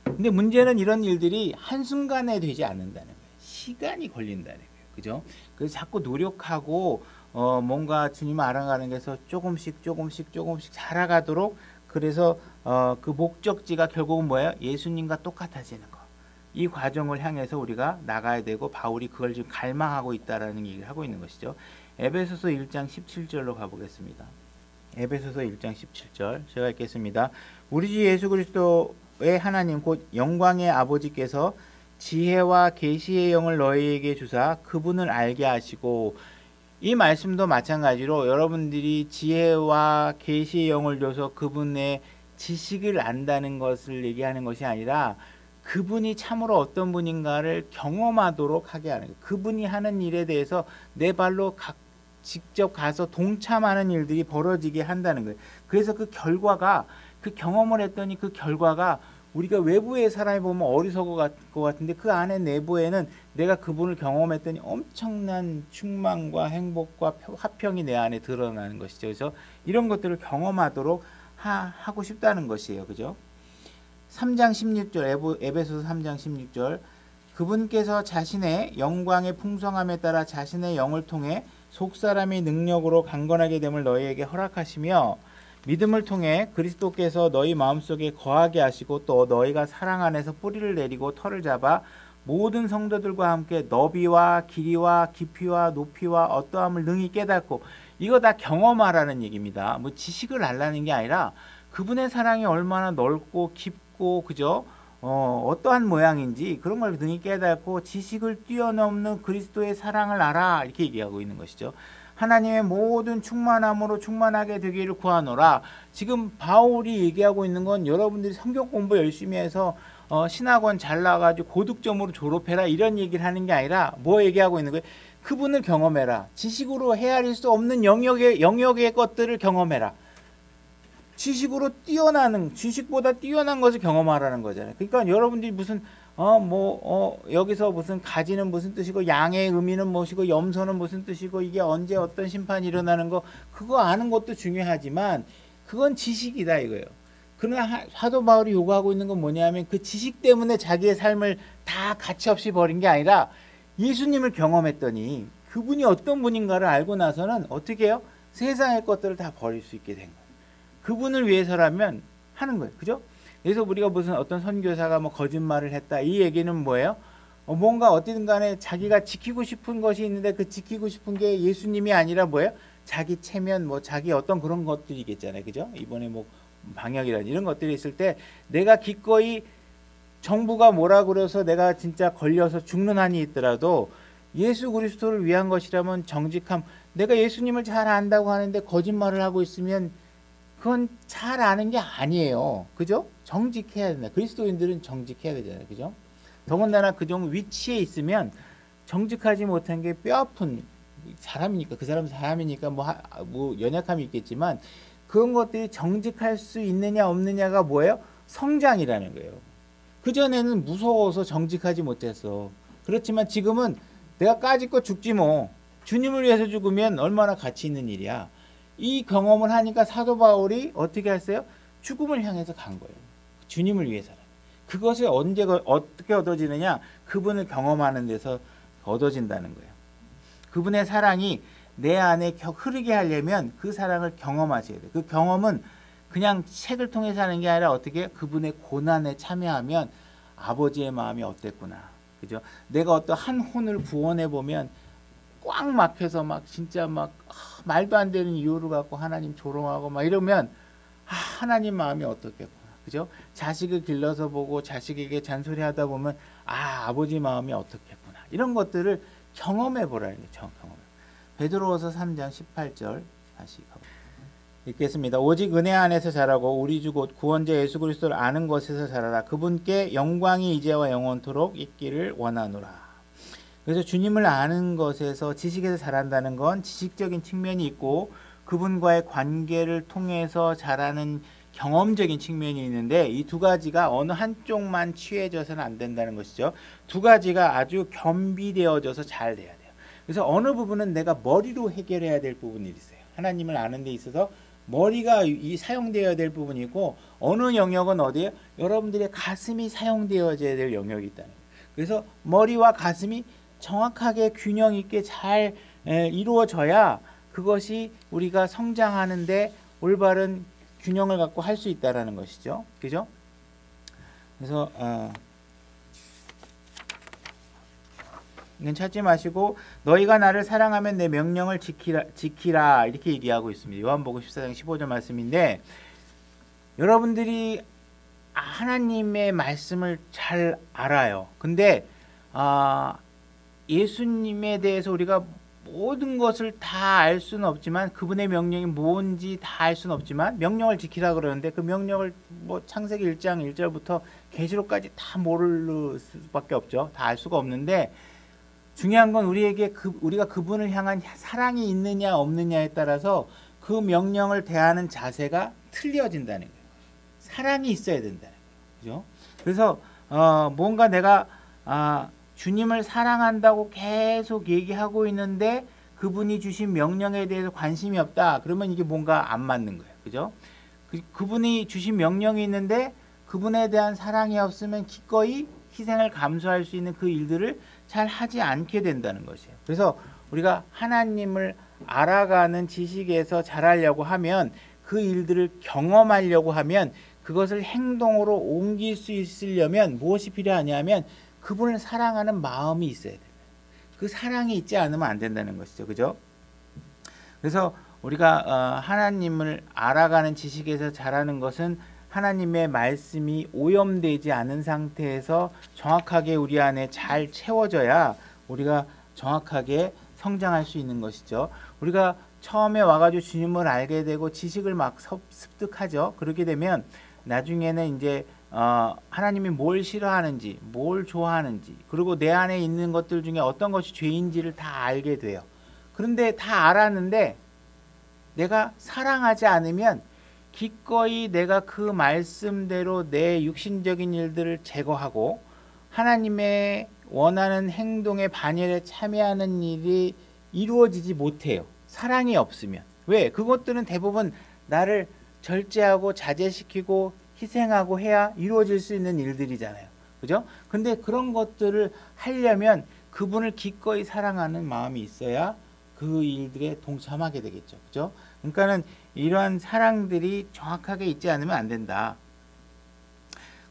근데 문제는 이런 일들이 한순간에 되지 않는다는 거예요. 시간이 걸린다는 거예요. 그죠? 그래서 자꾸 노력하고 뭔가 주님을 알아가는 데서 조금씩 자라가도록, 그래서 그 목적지가 결국은 뭐예요? 예수님과 똑같아지는 거. 이 과정을 향해서 우리가 나가야 되고 바울이 그걸 지금 갈망하고 있다라는 얘기를 하고 있는 것이죠. 에베소서 1장 17절로 가보겠습니다. 에베소서 1장 17절 제가 읽겠습니다. 우리 주 예수 그리스도의 하나님 곧 영광의 아버지께서 지혜와 계시의 영을 너희에게 주사 그분을 알게 하시고, 이 말씀도 마찬가지로 여러분들이 지혜와 계시의 영을 줘서 그분의 지식을 안다는 것을 얘기하는 것이 아니라 그분이 참으로 어떤 분인가를 경험하도록 하게 하는 거예요. 그분이 하는 일에 대해서 내 발로 직접 가서 동참하는 일들이 벌어지게 한다는 거예요. 그래서 그 결과가, 그 경험을 했더니 그 결과가 우리가 외부의 사람이 보면 어리석을 것 같은데 그 안에 내부에는 내가 그분을 경험했더니 엄청난 충만과 행복과 화평이 내 안에 드러나는 것이죠. 그래서 이런 것들을 경험하도록 하고 싶다는 것이에요. 그죠? 3장 16절, 에베소서 3장 16절, 그분께서 자신의 영광의 풍성함에 따라 자신의 영을 통해 속사람의 능력으로 강건하게 됨을 너희에게 허락하시며 믿음을 통해 그리스도께서 너희 마음속에 거하게 하시고 또 너희가 사랑 안에서 뿌리를 내리고 털을 잡아 모든 성도들과 함께 너비와 길이와 깊이와 높이와 어떠함을 능히 깨닫고, 이거 다 경험하라는 얘기입니다. 뭐 지식을 알라는 게 아니라 그분의 사랑이 얼마나 넓고 깊고, 그죠? 어떠한 모양인지 그런 걸 능히 깨닫고 지식을 뛰어넘는 그리스도의 사랑을 알아, 이렇게 얘기하고 있는 것이죠. 하나님의 모든 충만함으로 충만하게 되기를 구하노라. 지금 바울이 얘기하고 있는 건 여러분들이 성경 공부 열심히 해서 신학원 잘 나가지고 고득점으로 졸업해라, 이런 얘기를 하는 게 아니라 뭐 얘기하고 있는 거예요? 그분을 경험해라. 지식으로 헤아릴 수 없는 영역의 것들을 경험해라. 지식으로 뛰어나는, 지식보다 뛰어난 것을 경험하라는 거잖아요. 그러니까 여러분들이 무슨 여기서 무슨 가지는 무슨 뜻이고 양의 의미는 무엇이고 염소는 무슨 뜻이고 이게 언제 어떤 심판이 일어나는 거, 그거 아는 것도 중요하지만 그건 지식이다 이거예요. 그러나 사도 바울이 요구하고 있는 건 뭐냐면 그 지식 때문에 자기의 삶을 다 가치없이 버린 게 아니라 예수님을 경험했더니 그분이 어떤 분인가를 알고 나서는 어떻게 해요? 세상의 것들을 다 버릴 수 있게 된 거예요. 그분을 위해서라면 하는 거예요. 그죠? 그래서 우리가 무슨 어떤 선교사가 뭐 거짓말을 했다, 이 얘기는 뭐예요? 뭔가 어쨌든 간에 자기가 지키고 싶은 것이 있는데 그 지키고 싶은 게 예수님이 아니라 뭐예요? 자기 체면, 뭐 자기 어떤 그런 것들이겠잖아요. 그죠? 이번에 뭐 방역이라든지 이런 것들이 있을 때 내가 기꺼이 정부가 뭐라 그래서 내가 진짜 걸려서 죽는 한이 있더라도 예수 그리스도를 위한 것이라면 정직함, 내가 예수님을 잘 안다고 하는데 거짓말을 하고 있으면 그건 잘 아는 게 아니에요. 그죠? 정직해야 된다. 그리스도인들은 정직해야 되잖아요. 그죠? 더군다나 그 정도 위치에 있으면 정직하지 못한 게 뼈아픈 사람이니까, 그 사람 사람이니까 뭐 연약함이 있겠지만, 그런 것들이 정직할 수 있느냐 없느냐가 뭐예요? 성장이라는 거예요. 그전에는 무서워서 정직하지 못했어. 그렇지만 지금은 내가 까짓거 죽지 뭐. 주님을 위해서 죽으면 얼마나 가치 있는 일이야. 이 경험을 하니까 사도 바울이 어떻게 했어요? 죽음을 향해서 간 거예요. 주님을 위해서. 그것이 언제 어떻게 얻어지느냐? 그분을 경험하는 데서 얻어진다는 거예요. 그분의 사랑이 내 안에 흐르게 하려면 그 사랑을 경험하셔야 돼요. 그 경험은 그냥 책을 통해서 하는 게 아니라 어떻게 그분의 고난에 참여하면 아버지의 마음이 어땠구나. 그죠? 내가 어떤 한 혼을 구원해 보면 꽉 막혀서 막 진짜 막 말도 안 되는 이유를 갖고 하나님 조롱하고 막 이러면 하나님 마음이 어떻겠구나. 그죠? 자식을 길러서 보고 자식에게 잔소리하다 보면 아버지 마음이 어떻겠구나. 이런 것들을 경험해 보라는 거죠. 경험. 베드로후서 3장 18절 다시 읽겠습니다. 오직 은혜 안에서 자라고 우리 주 곧 구원자 예수 그리스도를 아는 것에서 자라라. 그분께 영광이 이제와 영원토록 있기를 원하노라. 그래서 주님을 아는 것에서 지식에서 자란다는 건 지식적인 측면이 있고 그분과의 관계를 통해서 자라는 경험적인 측면이 있는데 이 두 가지가 어느 한쪽만 취해져서는 안 된다는 것이죠. 두 가지가 아주 겸비되어져서 잘 돼야 돼요. 그래서 어느 부분은 내가 머리로 해결해야 될 부분이 있어요. 하나님을 아는 데 있어서 머리가 사용되어야 될 부분이고 어느 영역은 어디에요? 여러분들의 가슴이 사용되어져야 될 영역이 있다는 거예요. 그래서 머리와 가슴이 정확하게 균형 있게 잘 이루어져야 그것이 우리가 성장하는데 올바른 균형을 갖고 할 수 있다라는 것이죠. 그죠? 그래서 이건 찾지 마시고 너희가 나를 사랑하면 내 명령을 지키라 이렇게 얘기하고 있습니다. 요한복음 14장 15절 말씀인데 여러분들이 하나님의 말씀을 잘 알아요. 근데 예수님에 대해서 우리가 모든 것을 다 알 수는 없지만 그분의 명령이 뭔지 다 알 수는 없지만 명령을 지키라 그러는데 그 명령을 뭐 창세기 1장 1절부터 계시록까지 다 모를 수밖에 없죠. 다 알 수가 없는데 중요한 건 우리에게 우리가 그분을 향한 사랑이 있느냐 없느냐에 따라서 그 명령을 대하는 자세가 틀려진다는 거예요. 사랑이 있어야 된다는 거예요. 그죠? 그래서 뭔가 내가 주님을 사랑한다고 계속 얘기하고 있는데 그분이 주신 명령에 대해서 관심이 없다. 그러면 이게 뭔가 안 맞는 거예요. 그죠? 그분이 주신 명령이 있는데 그분에 대한 사랑이 없으면 기꺼이 희생을 감수할 수 있는 그 일들을 잘 하지 않게 된다는 것이에요. 그래서 우리가 하나님을 알아가는 지식에서 잘하려고 하면 그 일들을 경험하려고 하면 그것을 행동으로 옮길 수 있으려면 무엇이 필요하냐면 그분을 사랑하는 마음이 있어야 돼요. 그 사랑이 있지 않으면 안 된다는 것이죠. 그죠? 그래서 우리가 하나님을 알아가는 지식에서 잘하는 것은 하나님의 말씀이 오염되지 않은 상태에서 정확하게 우리 안에 잘 채워져야 우리가 정확하게 성장할 수 있는 것이죠. 우리가 처음에 와가지고 주님을 알게 되고 지식을 막 습득하죠. 그렇게 되면 나중에는 이제 하나님이 뭘 싫어하는지 뭘 좋아하는지 그리고 내 안에 있는 것들 중에 어떤 것이 죄인지를 다 알게 돼요. 그런데 다 알았는데 내가 사랑하지 않으면 기꺼이 내가 그 말씀대로 내 육신적인 일들을 제거하고 하나님의 원하는 행동의 반열에 참여하는 일이 이루어지지 못해요. 사랑이 없으면. 왜? 그것들은 대부분 나를 절제하고 자제시키고 희생하고 해야 이루어질 수 있는 일들이잖아요. 그죠? 근데 그런 것들을 하려면 그분을 기꺼이 사랑하는 마음이 있어야 그 일들에 동참하게 되겠죠. 그죠? 그러니까는 이러한 사랑들이 정확하게 있지 않으면 안 된다.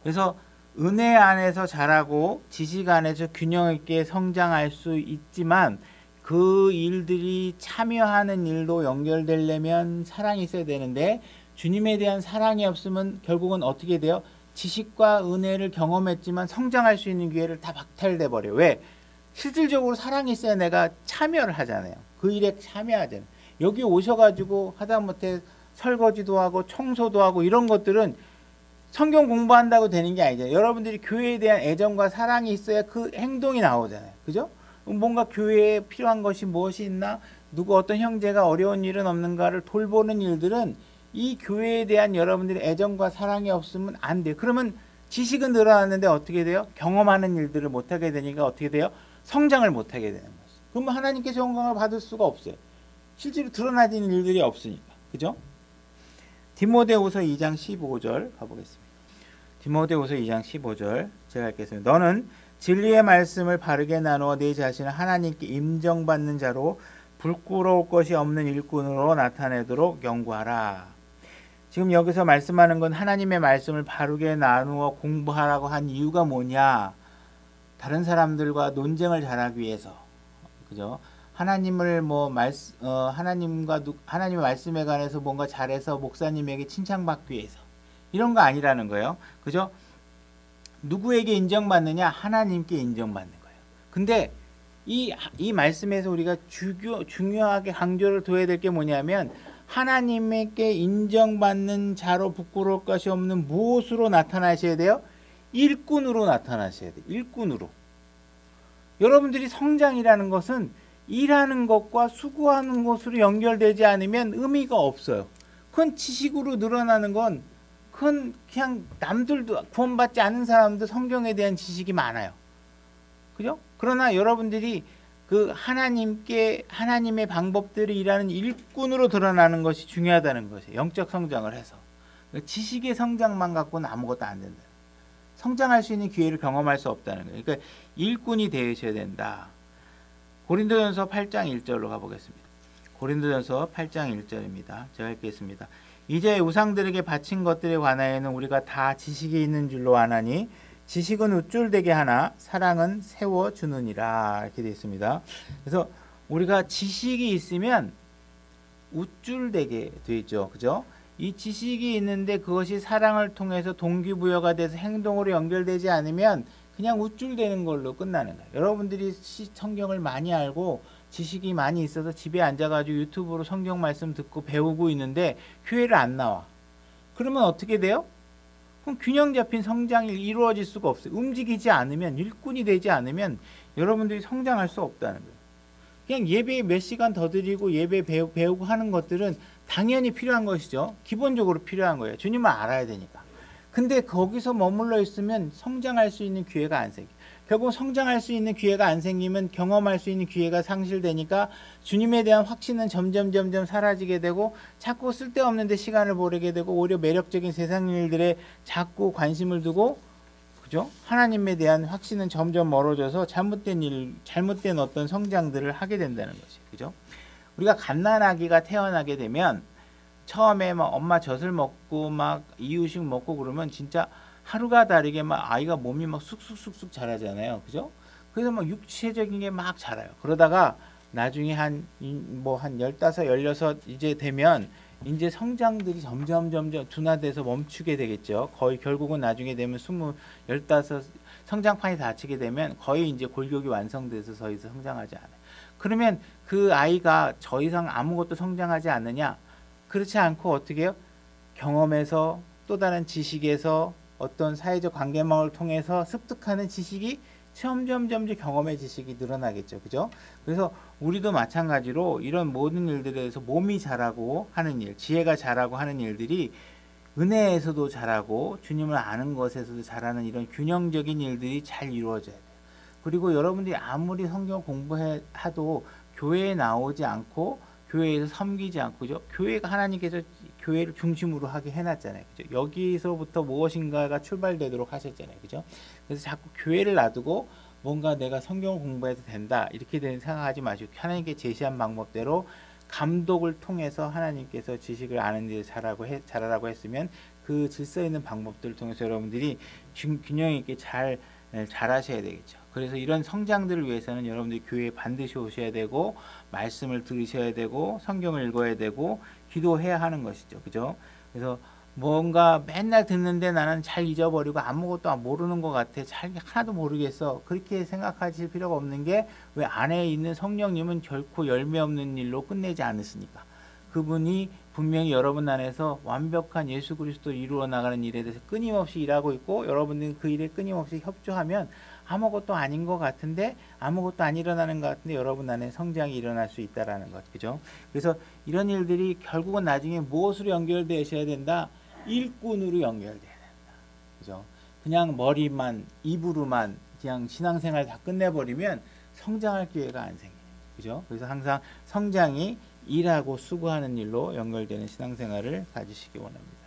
그래서 은혜 안에서 자라고 지식 안에서 균형 있게 성장할 수 있지만 그 일들이 참여하는 일도 연결되려면 사랑이 있어야 되는데 주님에 대한 사랑이 없으면 결국은 어떻게 돼요? 지식과 은혜를 경험했지만 성장할 수 있는 기회를 다 박탈돼 버려요. 왜? 실질적으로 사랑이 있어야 내가 참여를 하잖아요. 그 일에 참여하잖아요. 여기 오셔가지고 하다못해 설거지도 하고 청소도 하고 이런 것들은 성경 공부한다고 되는 게 아니잖아요. 여러분들이 교회에 대한 애정과 사랑이 있어야 그 행동이 나오잖아요. 그죠? 뭔가 교회에 필요한 것이 무엇이 있나, 누구 어떤 형제가 어려운 일은 없는가를 돌보는 일들은 이 교회에 대한 여러분들의 애정과 사랑이 없으면 안 돼요. 그러면 지식은 늘어났는데 어떻게 돼요? 경험하는 일들을 못하게 되니까 어떻게 돼요? 성장을 못하게 되는 거죠. 그러면 하나님께서 영광을 받을 수가 없어요. 실제로 드러나지는 일들이 없으니까. 그죠? 디모데후서 2장 15절 가보겠습니다. 디모데후서 2장 15절 제가 읽겠습니다. 너는 진리의 말씀을 바르게 나누어 네 자신을 하나님께 임정받는 자로 부끄러울 것이 없는 일꾼으로 나타내도록 연구하라. 지금 여기서 말씀하는 건 하나님의 말씀을 바르게 나누어 공부하라고 한 이유가 뭐냐? 다른 사람들과 논쟁을 잘하기 위해서, 그죠? 하나님을 하나님의 말씀에 관해서 뭔가 잘해서 목사님에게 칭찬받기 위해서 이런 거 아니라는 거예요. 그죠? 누구에게 인정받느냐? 하나님께 인정받는 거예요. 근데 이 말씀에서 우리가 중요하게 강조를 둬야 될 게 뭐냐면 하나님께 인정받는 자로 부끄러울 것이 없는 무엇으로 나타나셔야 돼요? 일꾼으로 나타나셔야 돼요. 일꾼으로. 여러분들이 성장이라는 것은 일하는 것과 수고하는 것으로 연결되지 않으면 의미가 없어요. 그건 지식으로 늘어나는 건 그건 그냥 남들도 구원받지 않은 사람도 성경에 대한 지식이 많아요. 그죠? 그러나 여러분들이 그 하나님의 방법들을 일하는 일꾼으로 드러나는 것이 중요하다는 것이에요. 영적 성장을 해서. 지식의 성장만 갖고는 아무것도 안 된다. 성장할 수 있는 기회를 경험할 수 없다는 거예요. 그러니까 일꾼이 되셔야 된다. 고린도전서 8장 1절로 가보겠습니다. 고린도전서 8장 1절입니다. 제가 읽겠습니다. 이제 우상들에게 바친 것들에 관하여는 우리가 다 지식이 있는 줄로 아나니 지식은 우쭐되게 하나 사랑은 세워주느니라. 이렇게 되어 있습니다. 그래서 우리가 지식이 있으면 우쭐되게 되어 있죠. 그죠? 이 지식이 있는데 그것이 사랑을 통해서 동기부여가 돼서 행동으로 연결되지 않으면 그냥 우쭐대는 걸로 끝나는 거예요. 여러분들이 성경을 많이 알고 지식이 많이 있어서 집에 앉아가지고 유튜브로 성경 말씀 듣고 배우고 있는데 교회를 안 나와. 그러면 어떻게 돼요? 그럼 균형 잡힌 성장이 이루어질 수가 없어요. 움직이지 않으면, 일꾼이 되지 않으면 여러분들이 성장할 수 없다는 거예요. 그냥 예배에 몇 시간 더 드리고 예배 배우고 하는 것들은 당연히 필요한 것이죠. 기본적으로 필요한 거예요. 주님을 알아야 되니까. 근데 거기서 머물러 있으면 성장할 수 있는 기회가 안 생겨요. 결국 성장할 수 있는 기회가 안 생기면 경험할 수 있는 기회가 상실되니까 주님에 대한 확신은 점점 사라지게 되고 자꾸 쓸데없는 데 시간을 보내게 되고 오히려 매력적인 세상 일들에 자꾸 관심을 두고, 그죠? 하나님에 대한 확신은 점점 멀어져서 잘못된 어떤 성장들을 하게 된다는 것이, 그죠? 우리가 갓난아기가 태어나게 되면 처음에 막 엄마 젖을 먹고 막 이유식 먹고 그러면 진짜 하루가 다르게 막 아이가 몸이 막 쑥쑥 자라잖아요. 그죠? 그래서 막 육체적인 게 막 자라요. 그러다가 나중에 한 15, 16 이제 되면 이제 성장들이 점점 둔화돼서 멈추게 되겠죠. 거의 결국은 나중에 되면 20, 15 성장판이 닫히게 되면 거의 이제 골격이 완성돼서 더 이상 성장하지 않아요. 그러면 그 아이가 더 이상 아무것도 성장하지 않느냐? 그렇지 않고 어떻게 해요? 경험에서 또 다른 지식에서 어떤 사회적 관계망을 통해서 습득하는 지식이 점점 경험의 지식이 늘어나겠죠. 그죠? 그래서 우리도 마찬가지로 이런 모든 일들에 대해서 몸이 자라고 하는 일, 지혜가 자라고 하는 일들이 은혜에서도 자라고 주님을 아는 것에서도 자라는 이런 균형적인 일들이 잘 이루어져야 돼요. 그리고 여러분들이 아무리 성경 공부해도 교회에 나오지 않고 교회에서 섬기지 않고, 그죠? 교회가 하나님께서 교회를 중심으로 하게 해놨잖아요. 그죠? 여기서부터 무엇인가가 출발되도록 하셨잖아요. 그죠? 그래서 자꾸 교회를 놔두고 뭔가 내가 성경을 공부해도 된다 이렇게 생각하지 마시고 하나님께 제시한 방법대로 감독을 통해서 하나님께서 지식을 아는 데 잘하라고 했으면 그 질서 있는 방법들을 통해서 여러분들이 균형 있게 잘하셔야 되겠죠. 그래서 이런 성장들을 위해서는 여러분들이 교회에 반드시 오셔야 되고 말씀을 들으셔야 되고 성경을 읽어야 되고 기도해야 하는 것이죠. 그죠? 그래서 뭔가 맨날 듣는데 나는 잘 잊어버리고 아무것도 모르는 것 같아. 하나도 모르겠어. 그렇게 생각하실 필요가 없는 게 왜 안에 있는 성령님은 결코 열매 없는 일로 끝내지 않으시니까. 그분이 분명히 여러분 안에서 완벽한 예수 그리스도를 이루어 나가는 일에 대해서 끊임없이 일하고 있고 여러분들이 그 일에 끊임없이 협조하면 아무것도 아닌 것 같은데 아무것도 안 일어나는 것 같은데 여러분 안에 성장이 일어날 수 있다라는 것. 그죠? 그래서 이런 일들이 결국은 나중에 무엇으로 연결되셔야 된다? 일꾼으로 연결돼야 된다. 그죠? 그냥 머리만 입으로만 그냥 신앙생활 다 끝내버리면 성장할 기회가 안 생겨요. 그죠? 그래서 항상 성장이 일하고 수고하는 일로 연결되는 신앙생활을 가지시기 원합니다.